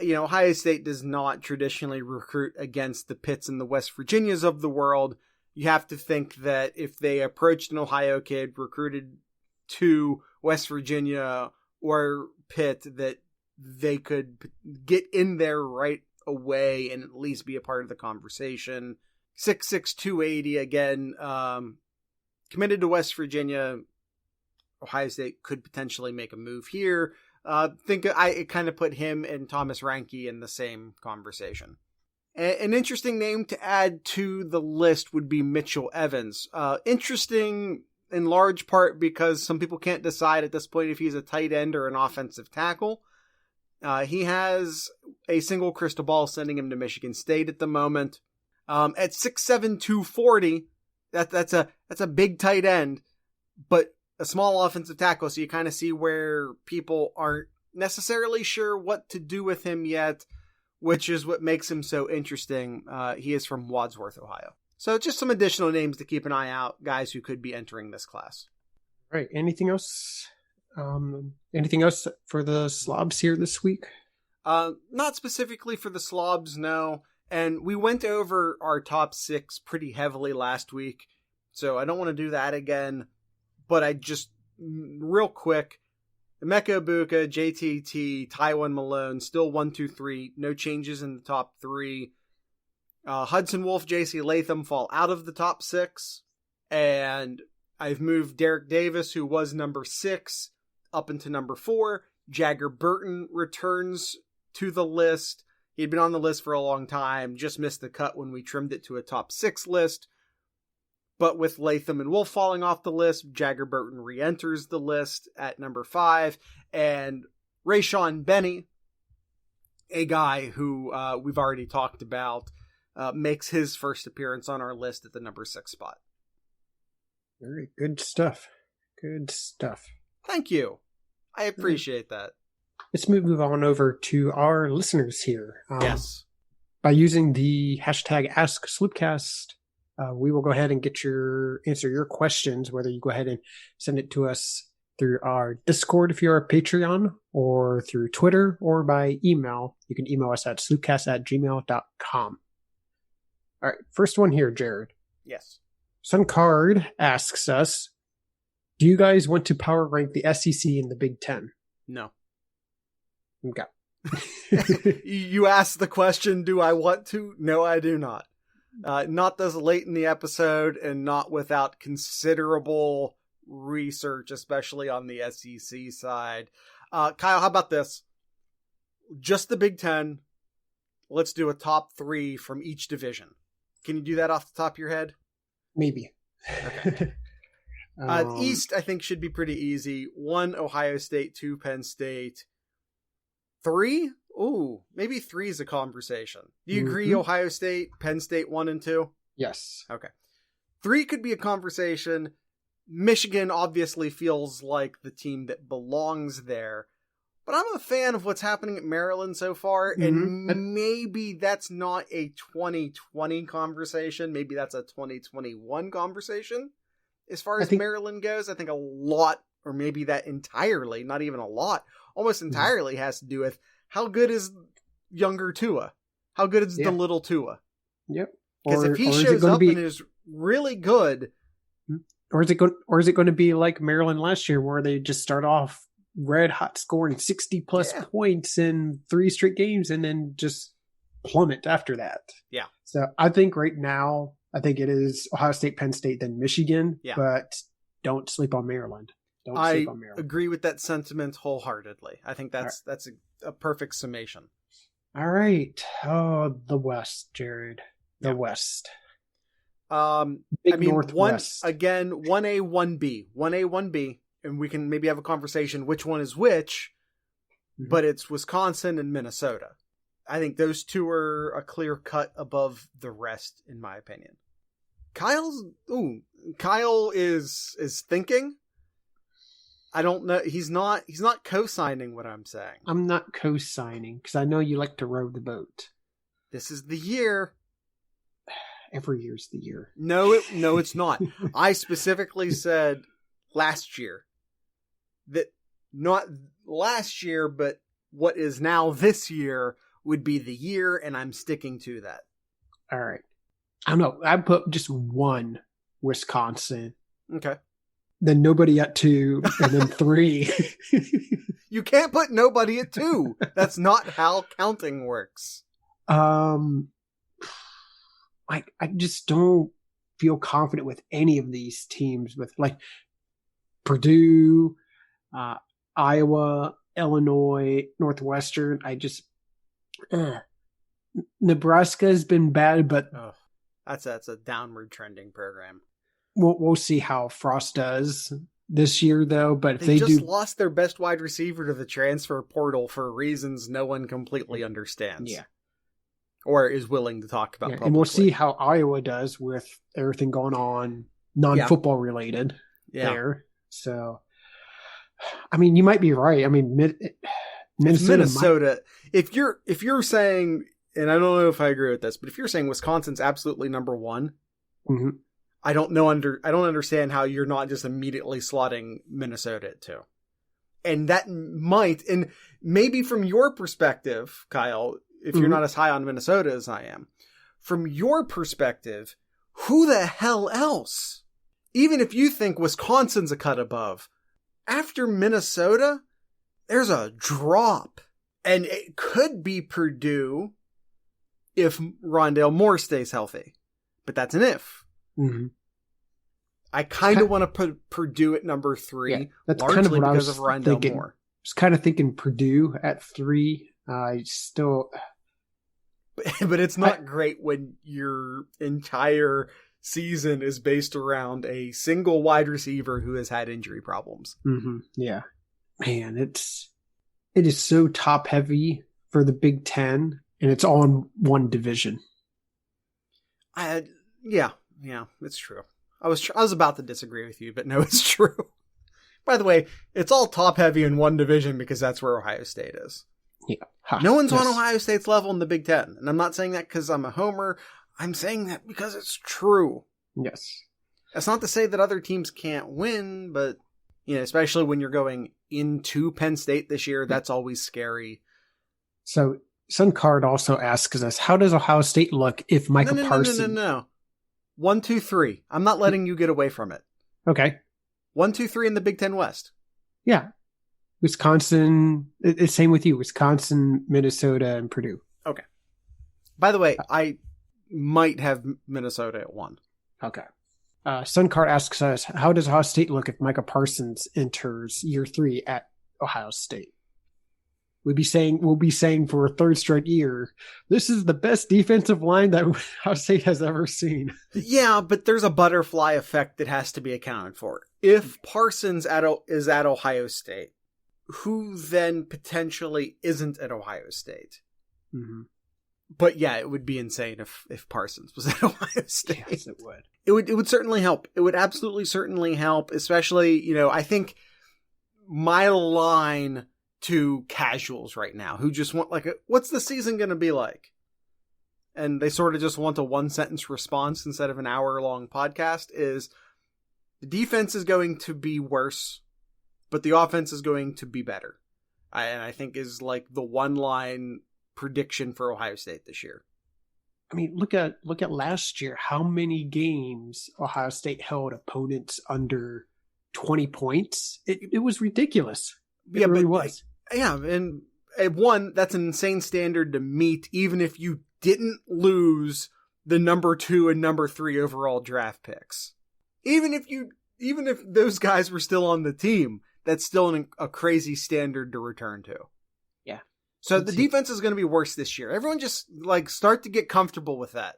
Ohio State does not traditionally recruit against the Pitts and the West Virginias of the world. You have to think that if they approached an Ohio kid recruited to West Virginia or Pitt, that they could get in there right away and at least be a part of the conversation. 6'6", 280, again, committed to West Virginia. Ohio State could potentially make a move here. I kind of put him and Thomas Ranke in the same conversation. An interesting name to add to the list would be Mitchell Evans. Interesting in large part because some people can't decide at this point if he's a tight end or an offensive tackle. He has a single crystal ball sending him to Michigan State at the moment. At 6'7", 240, that's a big tight end, but a small offensive tackle. So you kind of see where people aren't necessarily sure what to do with him yet, which is what makes him so interesting. He is from Wadsworth, Ohio. So just some additional names to keep an eye out, guys who could be entering this class. Right. Anything else? Anything else for the slobs here this week? Not specifically for the slobs, no. And we went over our top 6 pretty heavily last week, so I don't want to do that again. But I just, real quick, Emeka Ibuka, JTT, Tywone Malone, still 1, 2, 3. No changes in the top 3. Hudson Wolf, JC Latham fall out of the top 6. And I've moved Derek Davis, who was number 6, up into number 4. Jagger Burton returns to the list. He'd been on the list for a long time, just missed the cut when we trimmed it to a top 6 list. But with Latham and Wolf falling off the list, Jagger Burton re-enters the list at number 5. And Rayshawn Benny, a guy who we've already talked about, makes his first appearance on our list at the number 6 spot. Very good stuff. Good stuff. Thank you. I appreciate that. let's move on over to our listeners here. Yes. By using the hashtag AskSloopcast, we will go ahead and answer your questions, whether you go ahead and send it to us through our Discord if you're a Patreon, or through Twitter, or by email. You can email us at sloopcast@gmail.com. All right, first one here, Jared. Yes. Suncard asks us, do you guys want to power rank the SEC in the Big Ten? No. Okay. You asked the question, do I want to? No, I do not. Not this late in the episode, and not without considerable research, especially on the SEC side. Kyle, how about this? Just the Big Ten. Let's do a top 3 from each division. Can you do that off the top of your head? Maybe. Okay. East, I think, should be pretty easy. 1, Ohio State. 2, Penn State. 3? Ooh, maybe 3 is a conversation. Do you agree, Ohio State, Penn State 1 and 2? Yes. Okay. 3 could be a conversation. Michigan obviously feels like the team that belongs there. But I'm a fan of what's happening at Maryland so far, and maybe that's not a 2020 conversation. Maybe that's a 2021 conversation. As far as Maryland goes, I think a lot, or maybe that entirely, not even a lot, almost entirely has to do with how good is younger Tua? How good is the little Tua? Yep. Because if he shows up and is really good... Or is it going to be like Maryland last year, where they just start off red hot, scoring 60+ points in 3 straight games, and then just plummet after that? Yeah. So I think right now, it is Ohio State, Penn State, then Michigan. Yeah. But don't sleep on Maryland. I agree with that sentiment wholeheartedly. I think that's a perfect summation. All right. Oh, the West, Jared. The West. Big Northwest. 1A, 1B. 1A, 1B. And we can maybe have a conversation which one is which, but it's Wisconsin and Minnesota. I think those two are a clear cut above the rest, in my opinion. Kyle is thinking. I don't know. He's not co-signing what I'm saying. I'm not co-signing because I know you like to row the boat. This is the year. Every year's the year. No, it's not. I specifically said last year that not last year, but what is now this year would be the year, and I'm sticking to that. All right. I don't know. I put just 1 Wisconsin. Okay. Then nobody at 2, and then 3. You can't put nobody at 2. That's not how counting works. I just don't feel confident with any of these teams, with like Purdue, Iowa, Illinois, Northwestern. Nebraska has been bad, but that's a downward trending program. We'll see how Frost does this year, though. But if they just lost their best wide receiver to the transfer portal for reasons no one completely understands. Yeah. Or is willing to talk about publicly. And we'll see how Iowa does with everything going on, non-football related there. So, I mean, you might be right. I mean, Minnesota. If you're saying, and I don't know if I agree with this, but if you're saying Wisconsin's absolutely number 1, I don't understand how you're not just immediately slotting Minnesota at 2. And that might, and maybe from your perspective, Kyle, if you're not as high on Minnesota as I am, from your perspective, who the hell else? Even if you think Wisconsin's a cut above, after Minnesota, there's a drop. And it could be Purdue if Rondale Moore stays healthy. But that's an if. I kind of want to put Purdue at number 3, that's largely kind of what because I was of Rondale thinking. Moore. I was kind of thinking Purdue at 3. I still... But it's not great when your entire season is based around a single wide receiver who has had injury problems. Yeah. Man, it is so top heavy for the Big Ten, and it's all in one division. Yeah, it's true. I was about to disagree with you, but no, it's true. By the way, it's all top heavy in one division because that's where Ohio State is. Yeah. Ha, No one's yes. on Ohio State's level in the Big Ten. And I'm not saying that because I'm a homer. I'm saying that because it's true. Yes. That's not to say that other teams can't win, but, especially when you're going into Penn State this year, that's always scary. So Suncard also asks us, how does Ohio State look if Micah Parsons... No. 1, 2, 3. I'm not letting you get away from it. Okay. 1, 2, 3 in the Big Ten West. Yeah. Wisconsin, it's same with you. Wisconsin, Minnesota, and Purdue. Okay. By the way, I might have Minnesota at 1. Okay. Suncard asks us, how does Ohio State look if Micah Parsons enters year 3 at Ohio State? We'll be saying for a third straight year, this is the best defensive line that Ohio State has ever seen. Yeah, but there's a butterfly effect that has to be accounted for. If Parsons is at Ohio State, who then potentially isn't at Ohio State? Mm-hmm. But yeah, it would be insane if Parsons was at Ohio State. Yes, it would. It would certainly help. It would absolutely certainly help, especially, I think my line to casuals right now who just want what's the season going to be like? And they sort of just want a 1-sentence response instead of an hour-long podcast is the defense is going to be worse, but the offense is going to be better. And I think is the one-line prediction for Ohio State this year. I mean, look at last year. How many games Ohio State held opponents under 20 points? It was ridiculous. It really was. Yeah, and one, that's an insane standard to meet, even if you didn't lose the number 2 and number 3 overall draft picks. Even if those guys were still on the team, that's still a crazy standard to return to. Yeah. So the defense is going to be worse this year. Everyone just start to get comfortable with that.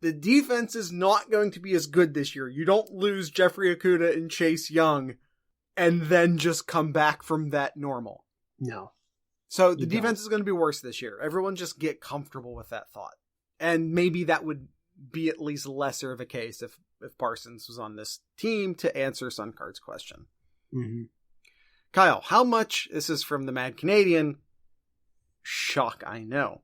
The defense is not going to be as good this year. You don't lose Jeffrey Okudah and Chase Young and then just come back from that normal. No. So the defense is going to be worse this year. Everyone just get comfortable with that thought. And maybe that would be at least lesser of a case if Parsons was on this team to answer Suncard's question. Mm-hmm. Kyle, how much, this is from the Mad Canadian, shock, I know.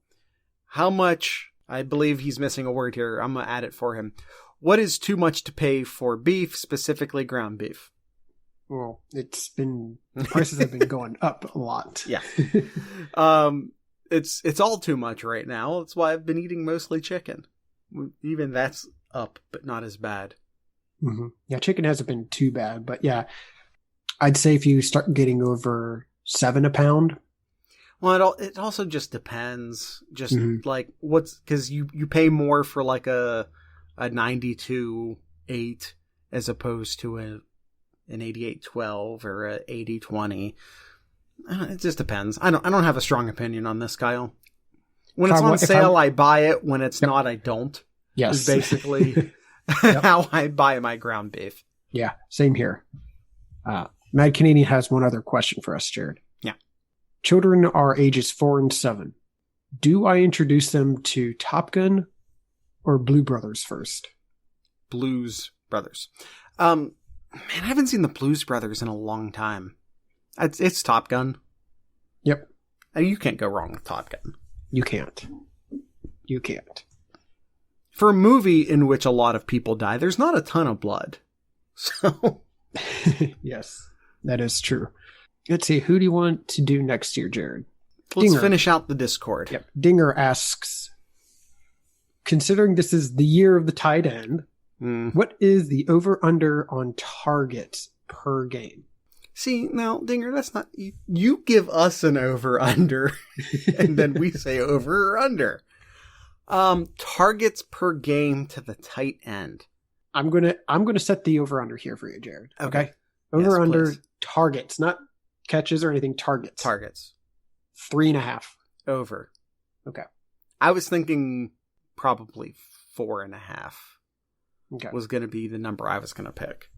How much, I believe he's missing a word here, I'm going to add it for him. What is too much to pay for beef, specifically ground beef? Well, prices have been going up a lot. Yeah. It's all too much right now. That's why I've been eating mostly chicken. Even that's up, but not as bad. Mm-hmm. Yeah, chicken hasn't been too bad, but yeah, I'd say if you start getting over $7 a pound. Well, it also just depends. Just because you pay more for a 92.8 as opposed to an 88.12 or a 80.20. It just depends. I don't have a strong opinion on this, Kyle. When it's on sale, I buy it. When it's not, I don't. Yes. Is basically how I buy my ground beef. Yeah, same here. Mad Canadian has one other question for us, Jared. Yeah. Children are ages 4 and 7. Do I introduce them to Top Gun or Blue Brothers first? Blues Brothers. Man, I haven't seen the Blues Brothers in a long time. It's Top Gun. Yep. You can't go wrong with Top Gun. You can't. For a movie in which a lot of people die, there's not a ton of blood. So. Yes, that is true. Let's see. Who do you want to do next year, Jared? Let's finish out the Discord. Yep. Dinger asks, considering this is the year of the tight end, what is the over-under on targets per game? See, now, Dinger, that's not... You give us an over-under, and then we say over or under. Targets per game to the tight end. I'm gonna set the over-under here for you, Jared. Okay. Over-under targets, not catches or anything, targets. 3.5. Over. Okay. I was thinking probably 4.5. Okay. Was going to be the number I was going to pick.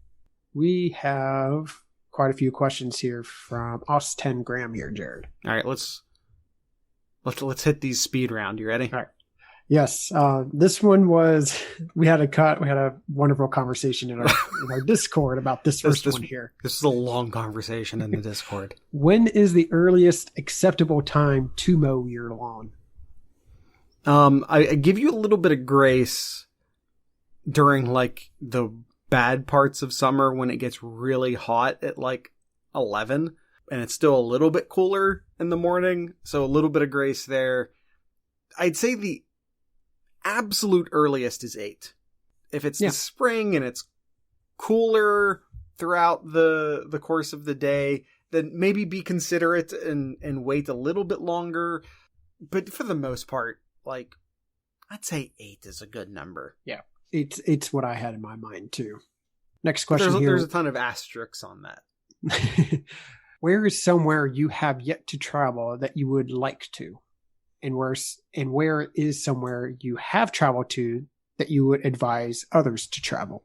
We have quite a few questions here from us 10 Graham here, Jared. All right, let's hit these speed round. You ready? All right. Yes, this one was. We had a wonderful conversation in our Discord about this first one here. This is a long conversation in the Discord. When is the earliest acceptable time to mow your lawn? I give you a little bit of grace during like the bad parts of summer when it gets really hot at like 11 and it's still a little bit cooler in the morning. So a little bit of grace there. I'd say the absolute earliest is 8. If it's the spring and it's cooler throughout the course of the day, then maybe be considerate and wait a little bit longer. But for the most part, like, I'd say 8 is a good number. Yeah, it's what I had in my mind too. Next question here. There's a ton of asterisks on that. Where is somewhere you have yet to travel that you would like to? And where is somewhere you have traveled to that you would advise others to travel?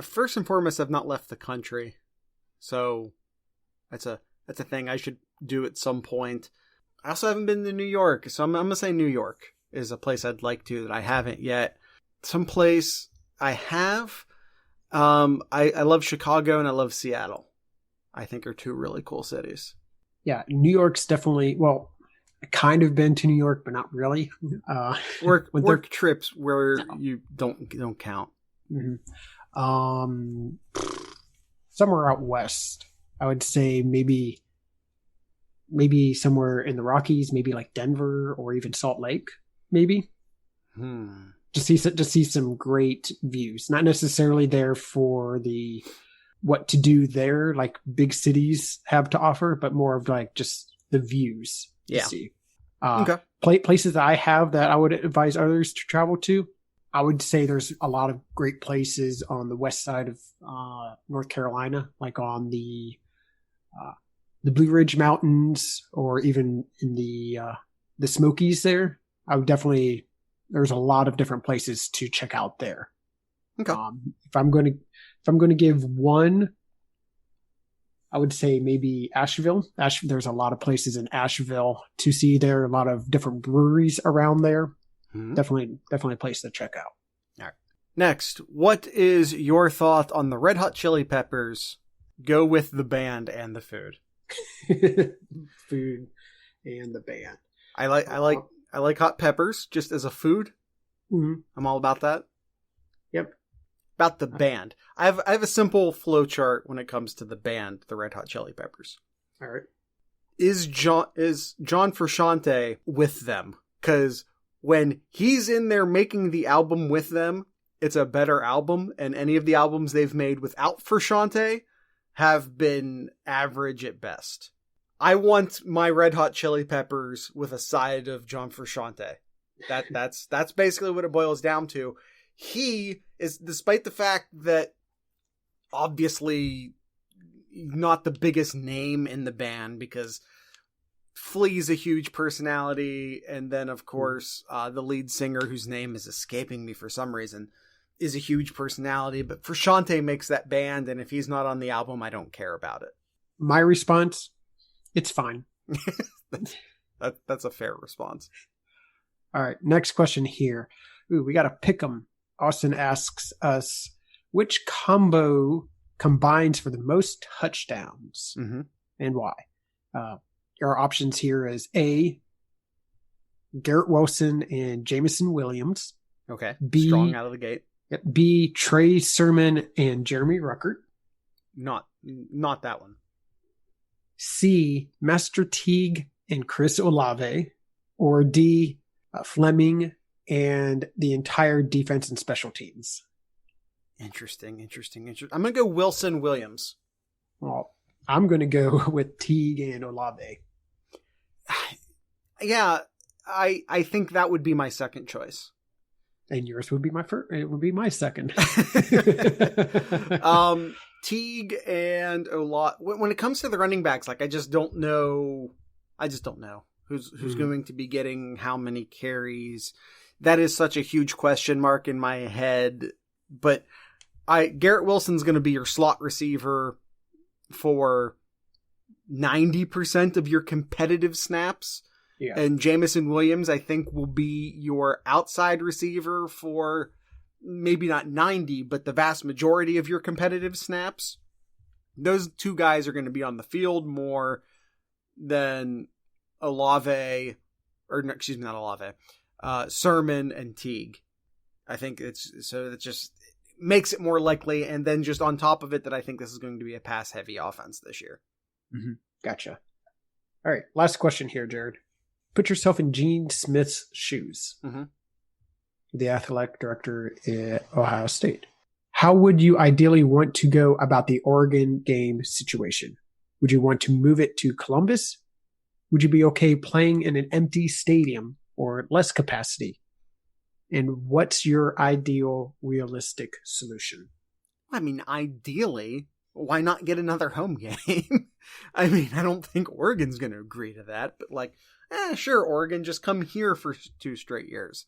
First and foremost, I've not left the country. So that's a thing I should do at some point. I also haven't been to New York. So I'm going to say New York is a place I'd like to that I haven't yet. Someplace I have. I love Chicago and I love Seattle. I think are 2 really cool cities. Yeah, New York's definitely, well, I kind of been to New York, but not really. Work trips where you don't count. Mm-hmm. Somewhere out west, I would say maybe somewhere in the Rockies, maybe like Denver or even Salt Lake, maybe. To see some great views. Not necessarily there for the what to do there, like big cities have to offer, but more of like just the views. Yeah. See. Okay. Places that I have that I would advise others to travel to. I would say there's a lot of great places on the west side of North Carolina, like on the Blue Ridge Mountains, or even in the Smokies. There, I would definitely. There's a lot of different places to check out there. Okay. If I'm going to give one, I would say maybe Asheville. There's a lot of places in Asheville to see there. A lot of different breweries around there. Mm-hmm. Definitely a place to check out. All right. Next, what is your thought on the Red Hot Chili Peppers? Go with the band and the food. Food and the band. I like hot peppers just as a food. Mm-hmm. I'm all about that. Yep. About the band. I have a simple flow chart when it comes to the band, the Red Hot Chili Peppers. All right. Is John Frusciante with them? Because when he's in there making the album with them, it's a better album, and any of the albums they've made without Frusciante have been average at best. I want my Red Hot Chili Peppers with a side of John Frusciante. That's basically what it boils down to. He is, despite the fact that obviously not the biggest name in the band, because Flea's a huge personality, and then of course the lead singer, whose name is escaping me for some reason, is a huge personality, but Frusciante makes that band, and if he's not on the album, I don't care about it. My response, it's fine. That's a fair response. All right, next question here. Ooh, we got to pick 'em. Austin asks us, which combo combines for the most touchdowns, and why? Our options here is A, Garrett Wilson and Jameson Williams. Okay, B, strong out of the gate. Yep, B, Trey Sermon and Jeremy Ruckert. Not that one. C, Master Teague and Chris Olave. Or D, Fleming and the entire defense and special teams. Interesting. I'm going to go Wilson Williams. Well, I'm going to go with Teague and Olave. Yeah, I think that would be my second choice. And yours would be my first. It would be my second. Teague and Olave. When it comes to the running backs, like I just don't know who's going to be getting how many carries. That is such a huge question mark in my head. But Garrett Wilson's going to be your slot receiver for 90% of your competitive snaps. Yeah. And Jamison Williams, I think, will be your outside receiver for maybe not 90, but the vast majority of your competitive snaps. Those two guys are going to be on the field more than Olave, or no, excuse me, not Olave, Sermon and Teauge. I think it just makes it more likely. And then just on top of it, that I think this is going to be a pass heavy offense this year. Mm-hmm. Gotcha. All right. Last question here, Jared. Put yourself in Gene Smith's shoes, the athletic director at Ohio State. How would you ideally want to go about the Oregon game situation? Would you want to move it to Columbus? Would you be okay playing in an empty stadium or less capacity? And what's your ideal realistic solution? I mean, ideally, why not get another home game? I mean, I don't think Oregon's going to agree to that, but like, sure, Oregon, just come here for 2 straight years.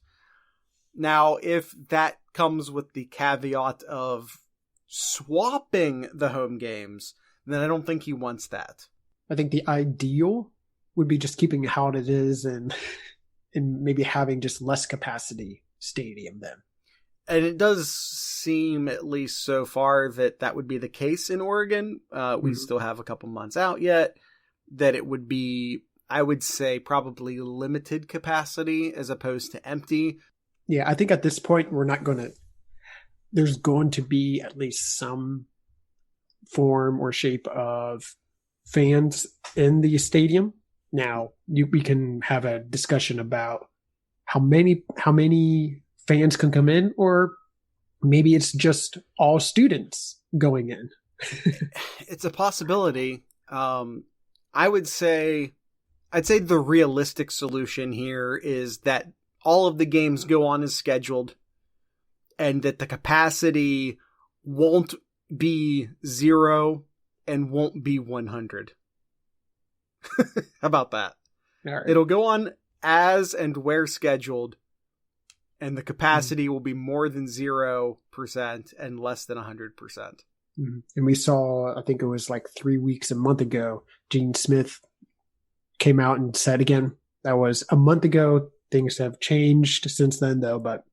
Now, if that comes with the caveat of swapping the home games, then I don't think he wants that. I think the ideal would be just keeping it how it is and maybe having just less capacity stadium then. And it does seem, at least so far, that would be the case in Oregon. We still have a couple months out yet. That it would be, I would say, probably limited capacity as opposed to empty. Yeah, I think at this point, there's going to be at least some form or shape of fans in the stadium. Now, we can have a discussion about how many fans can come in, or maybe it's just all students going in. It's a possibility. I'd say the realistic solution here is that all of the games go on as scheduled and that the capacity won't be 0 and won't be 100. How about that? All right. It'll go on as and where scheduled, and the capacity will be more than 0% and less than 100%. Mm-hmm. And we saw, I think it was like 3 weeks, a month ago, Gene Smith came out and said again, that was a month ago. Things have changed since then, though, but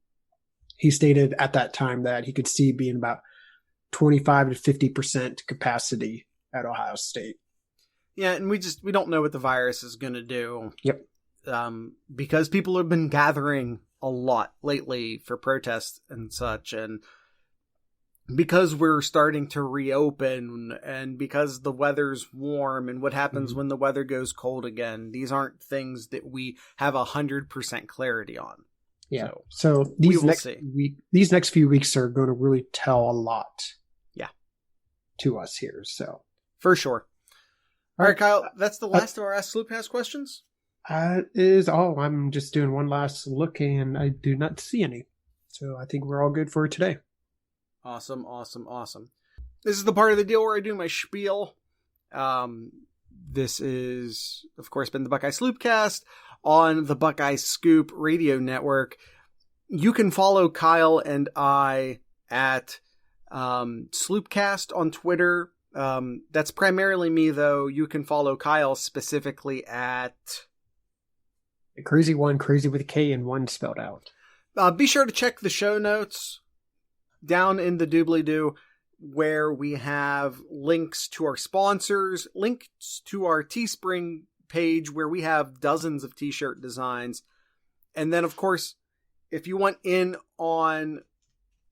he stated at that time that he could see being about 25 to 50% capacity at Ohio State. Yeah, and we don't know what the virus is going to do. Yep. Because people have been gathering a lot lately for protests and such, and because we're starting to reopen, and because the weather's warm, and what happens when the weather goes cold again, these aren't things that we have 100% clarity on. Yeah. So these next few weeks are going to really tell a lot. Yeah. To us here. So for sure. All right, Kyle, that's the last of our Ask Sloopcast questions. Is all. I'm just doing one last look, and I do not see any. So I think we're all good for today. Awesome. This is the part of the deal where I do my spiel. This is, of course, been the Buckeye Sloopcast on the Buckeye Scoop radio network. You can follow Kyle and I at Sloopcast on Twitter. That's primarily me, though. You can follow Kyle specifically at Crazy One, crazy with a K and one spelled out. Be sure to check the show notes down in the doobly-doo, where we have links to our sponsors, links to our Teespring page where we have dozens of t-shirt designs. And then, of course, if you want in on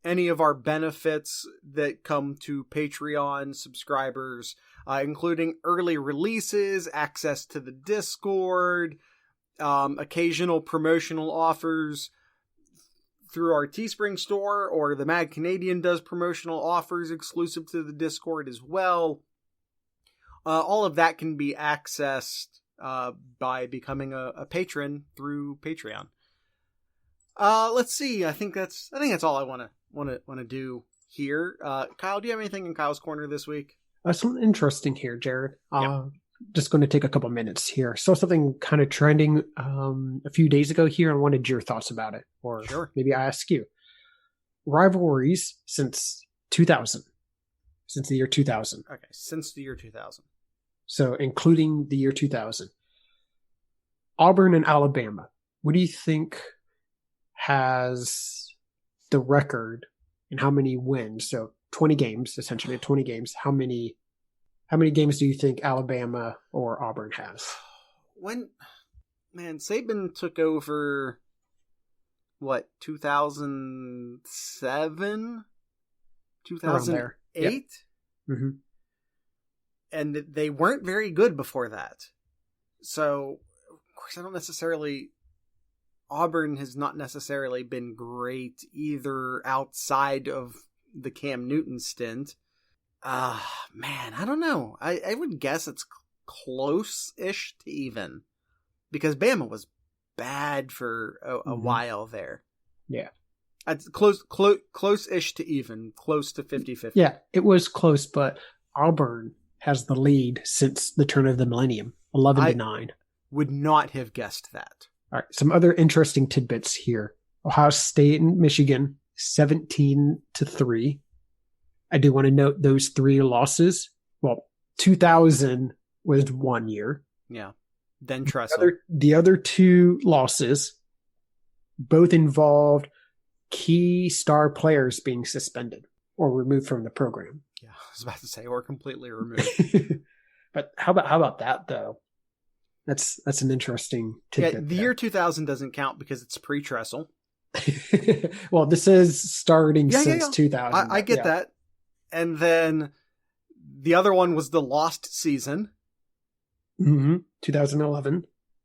any of our benefits that come to Patreon subscribers, including early releases, access to the Discord, occasional promotional offers through our Teespring store, or the Mad Canadian does promotional offers exclusive to the Discord as well. All of that can be accessed by becoming a patron through Patreon. Let's see. I think that's all I want to do here. Kyle, do you have anything in Kyle's corner this week? Something interesting here, Jared. Just going to take a couple minutes here. Saw something kind of trending a few days ago here, and wanted your thoughts about it, or sure. Maybe I ask you. Rivalries since 2000, since the year 2000. Okay, since the year 2000. So including the year 2000. Auburn and Alabama. What do you think has the record and how many wins? So 20 games, essentially 20 games. How many games do you think Alabama or Auburn has? Saban took over, 2007? 2008? Yep. Mm-hmm. And they weren't very good before that. So, of course, Auburn has not necessarily been great either outside of the Cam Newton stint. I don't know. I would guess it's close-ish to even. Because Bama was bad for a while there. Yeah. It's close-ish to even. Close to 50-50. Yeah, it was close, but Auburn has the lead since the turn of the millennium, 11-9. Would not have guessed that. All right, some other interesting tidbits here. Ohio State and Michigan, 17-3. I do want to note those 3 losses. Well, 2000 was 1 year. Yeah. Then Tracee. The other 2 losses both involved key star players being suspended or removed from the program. Yeah, I was about to say, or completely removed. But how about that though? That's an interesting tidbit. Yeah, the year 2000 doesn't count because it's pre-Tracee. Well, this is starting since 2000. I get that. And then the other one was the lost season. 2011.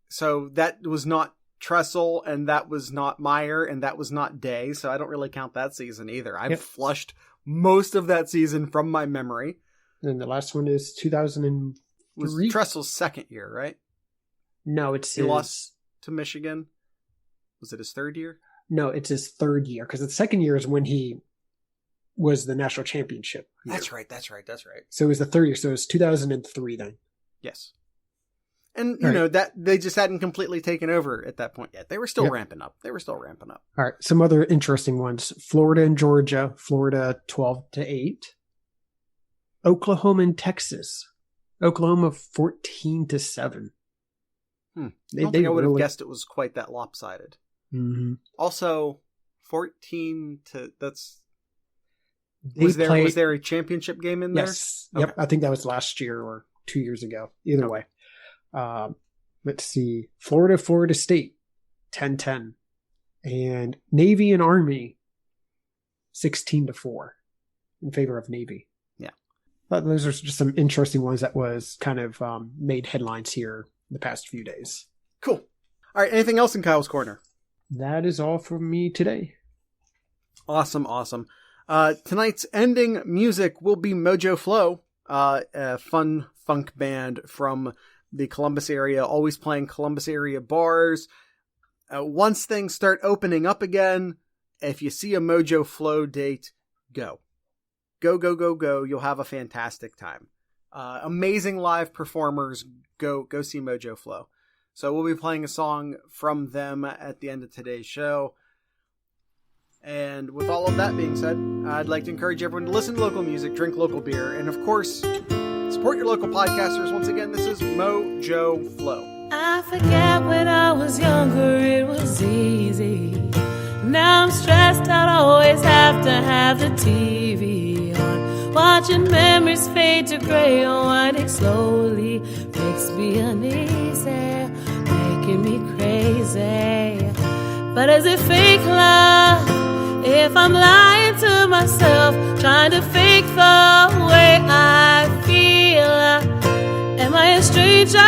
So that was not Tracee, and that was not Meyer, and that was not Day. So I don't really count that season either. I've flushed most of that season from my memory. And the last one is 2003. Was Tracee's second year, right? No, he lost to Michigan. Was it his third year? No, it's his third year because the second year is when he was the national championship year. That's right. So it was the third year. So it was 2003 then. Yes. And, you know, that they just hadn't completely taken over at that point yet. They were still ramping up. All right. Some other interesting ones. Florida and Georgia. Florida 12-8. Oklahoma and Texas. Oklahoma 14-7. I don't think I would have guessed it was quite that lopsided. Mm-hmm. Also, 14 to that's. Was there a championship game in there? Yes. Okay. Yep. I think that was last year or 2 years ago. Either way. Let's see. Florida State 10-10. And Navy and Army 16-4 in favor of Navy. Yeah. But those are just some interesting ones that was kind of made headlines here the past few days. Cool. All right. Anything else in Kyle's Corner? That is all from me today. Awesome. Tonight's ending music will be Mojoflo, a fun funk band from the Columbus area, always playing Columbus area bars. Once things start opening up again, if you see a Mojoflo date, go. Go. You'll have a fantastic time. Amazing live performers. Go see Mojoflo. So we'll be playing a song from them at the end of today's show. And with all of that being said, I'd like to encourage everyone to listen to local music, drink local beer, and of course, support your local podcasters. Once again, this is Mojoflo. I forget when I was younger, it was easy. Now I'm stressed out, always have to have the TV on. Watching memories fade to gray, unwinding slowly makes me uneasy, making me crazy. But is it fake love? If I'm lying to myself, trying to fake the way I feel, am I a stranger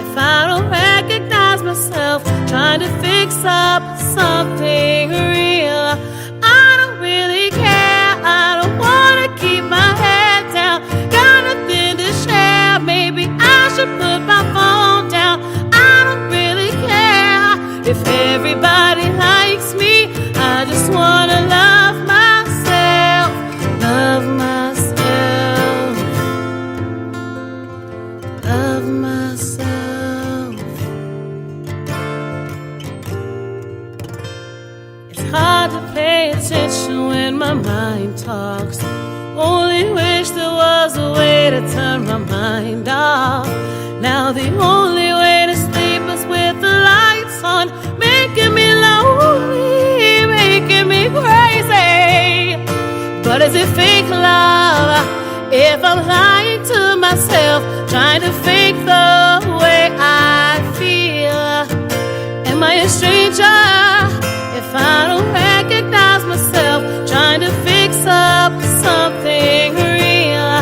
if I don't recognize myself, trying to fix up something real? I don't really care, I don't want to keep my head down, got nothing to share, maybe I should put my phone down. I don't really care if everybody likes me, I just want to love myself, love myself, love myself. It's hard to pay attention when my mind talks. Only wish there was a way to turn my mind off. Now the only way to sleep is with Is it fake love? If I'm lying to myself, trying to fake the way I feel. Am I a stranger if I don't recognize myself, trying to fix up something real?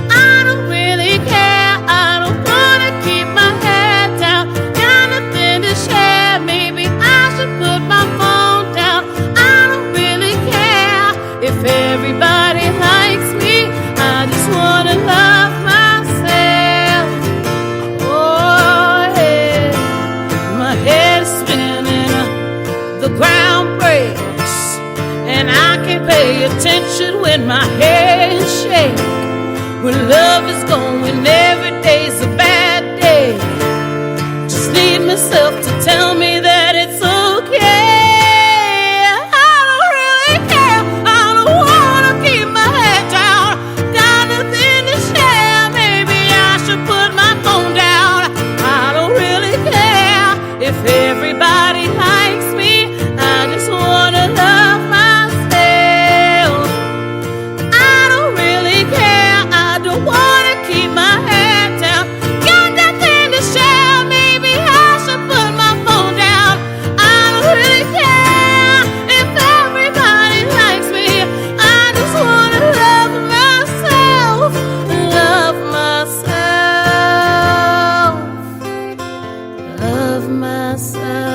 I don't really care, I don't wanna keep my head down. Got nothing to share, maybe I should put my phone down. I don't really care if everybody likes me, I just wanna love myself. Oh yeah, my head is spinning, the ground breaks, and I can't pay attention when my head shakes. When love is going, every day's a bad day. Just need myself to tell me that it's okay. I don't really care, I don't wanna keep my head down. Got nothing to share, maybe I should put my phone down. I don't really care if everybody likes me, I just wanna love myself. I don't really care, I don't wanna keep my head down. Got nothing to share, maybe I should put my phone down. I don't really care if everybody likes me, I just wanna love myself. Love myself. Love myself.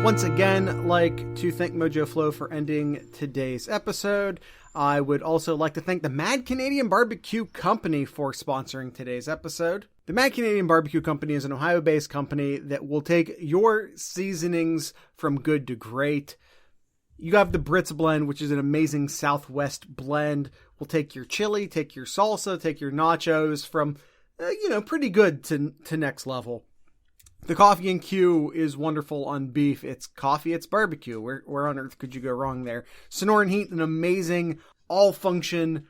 Once again, like to thank Mojoflo for ending today's episode. I would also like to thank the Mad Canadian Barbecue Company for sponsoring today's episode. The Mad Canadian Barbecue Company is an Ohio-based company that will take your seasonings from good to great. You have the Brits blend, which is an amazing Southwest blend. We'll take your chili, take your salsa, take your nachos from, pretty good to next level. The coffee and Q is wonderful on beef. It's coffee, it's barbecue. Where on earth could you go wrong there? Sonoran Heat, an amazing all-function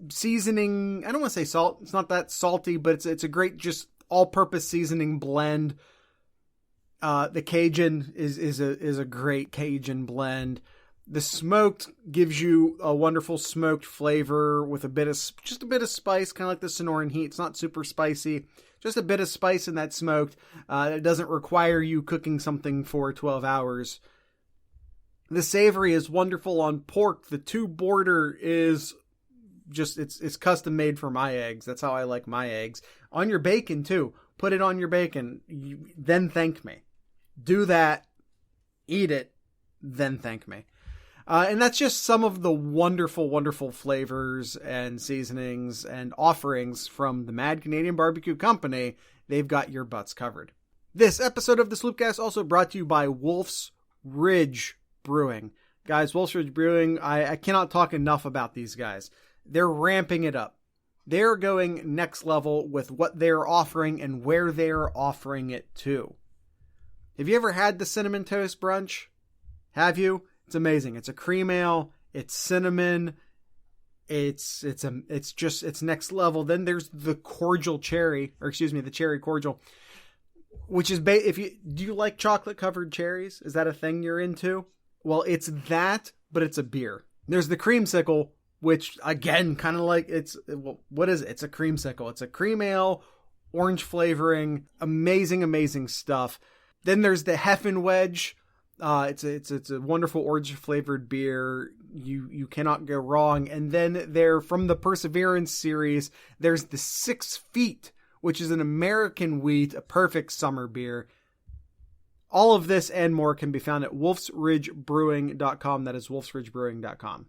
seasoning. I don't want to say salt. It's not that salty, but it's a great just all-purpose seasoning blend. The Cajun is a great Cajun blend. The smoked gives you a wonderful smoked flavor with a bit of spice, kind of like the Sonoran Heat. It's not super spicy. Just a bit of spice in that smoked. It doesn't require you cooking something for 12 hours. The savory is wonderful on pork. The two border is just, it's custom made for my eggs. That's how I like my eggs. On your bacon too. Put it on your bacon. Then thank me. Do that. Eat it. Then thank me. And that's just some of the wonderful, wonderful flavors and seasonings and offerings from the Mad Canadian Barbecue Company. They've got your butts covered. This episode of the Sloopcast also brought to you by Wolf's Ridge Brewing. Guys, Wolf's Ridge Brewing, I cannot talk enough about these guys. They're ramping it up. They're going next level with what they're offering and where they're offering it to. Have you ever had the Cinnamon Toast Brunch? Have you? It's amazing. It's a cream ale. It's cinnamon. It's next level. Then there's the the cherry cordial, which is do you like chocolate covered cherries? Is that a thing you're into? Well, it's that, but it's a beer. There's the creamsicle, which again, kind of like what is it? It's a creamsicle. It's a cream ale, orange flavoring, amazing, amazing stuff. Then there's the Heffen Wedge. It's a wonderful orange flavored beer. You cannot go wrong. And then there, from the Perseverance series, there's the 6 Feet, which is an American wheat, a perfect summer beer. All of this and more can be found at wolfsridgebrewing.com. That is wolfsridgebrewing.com.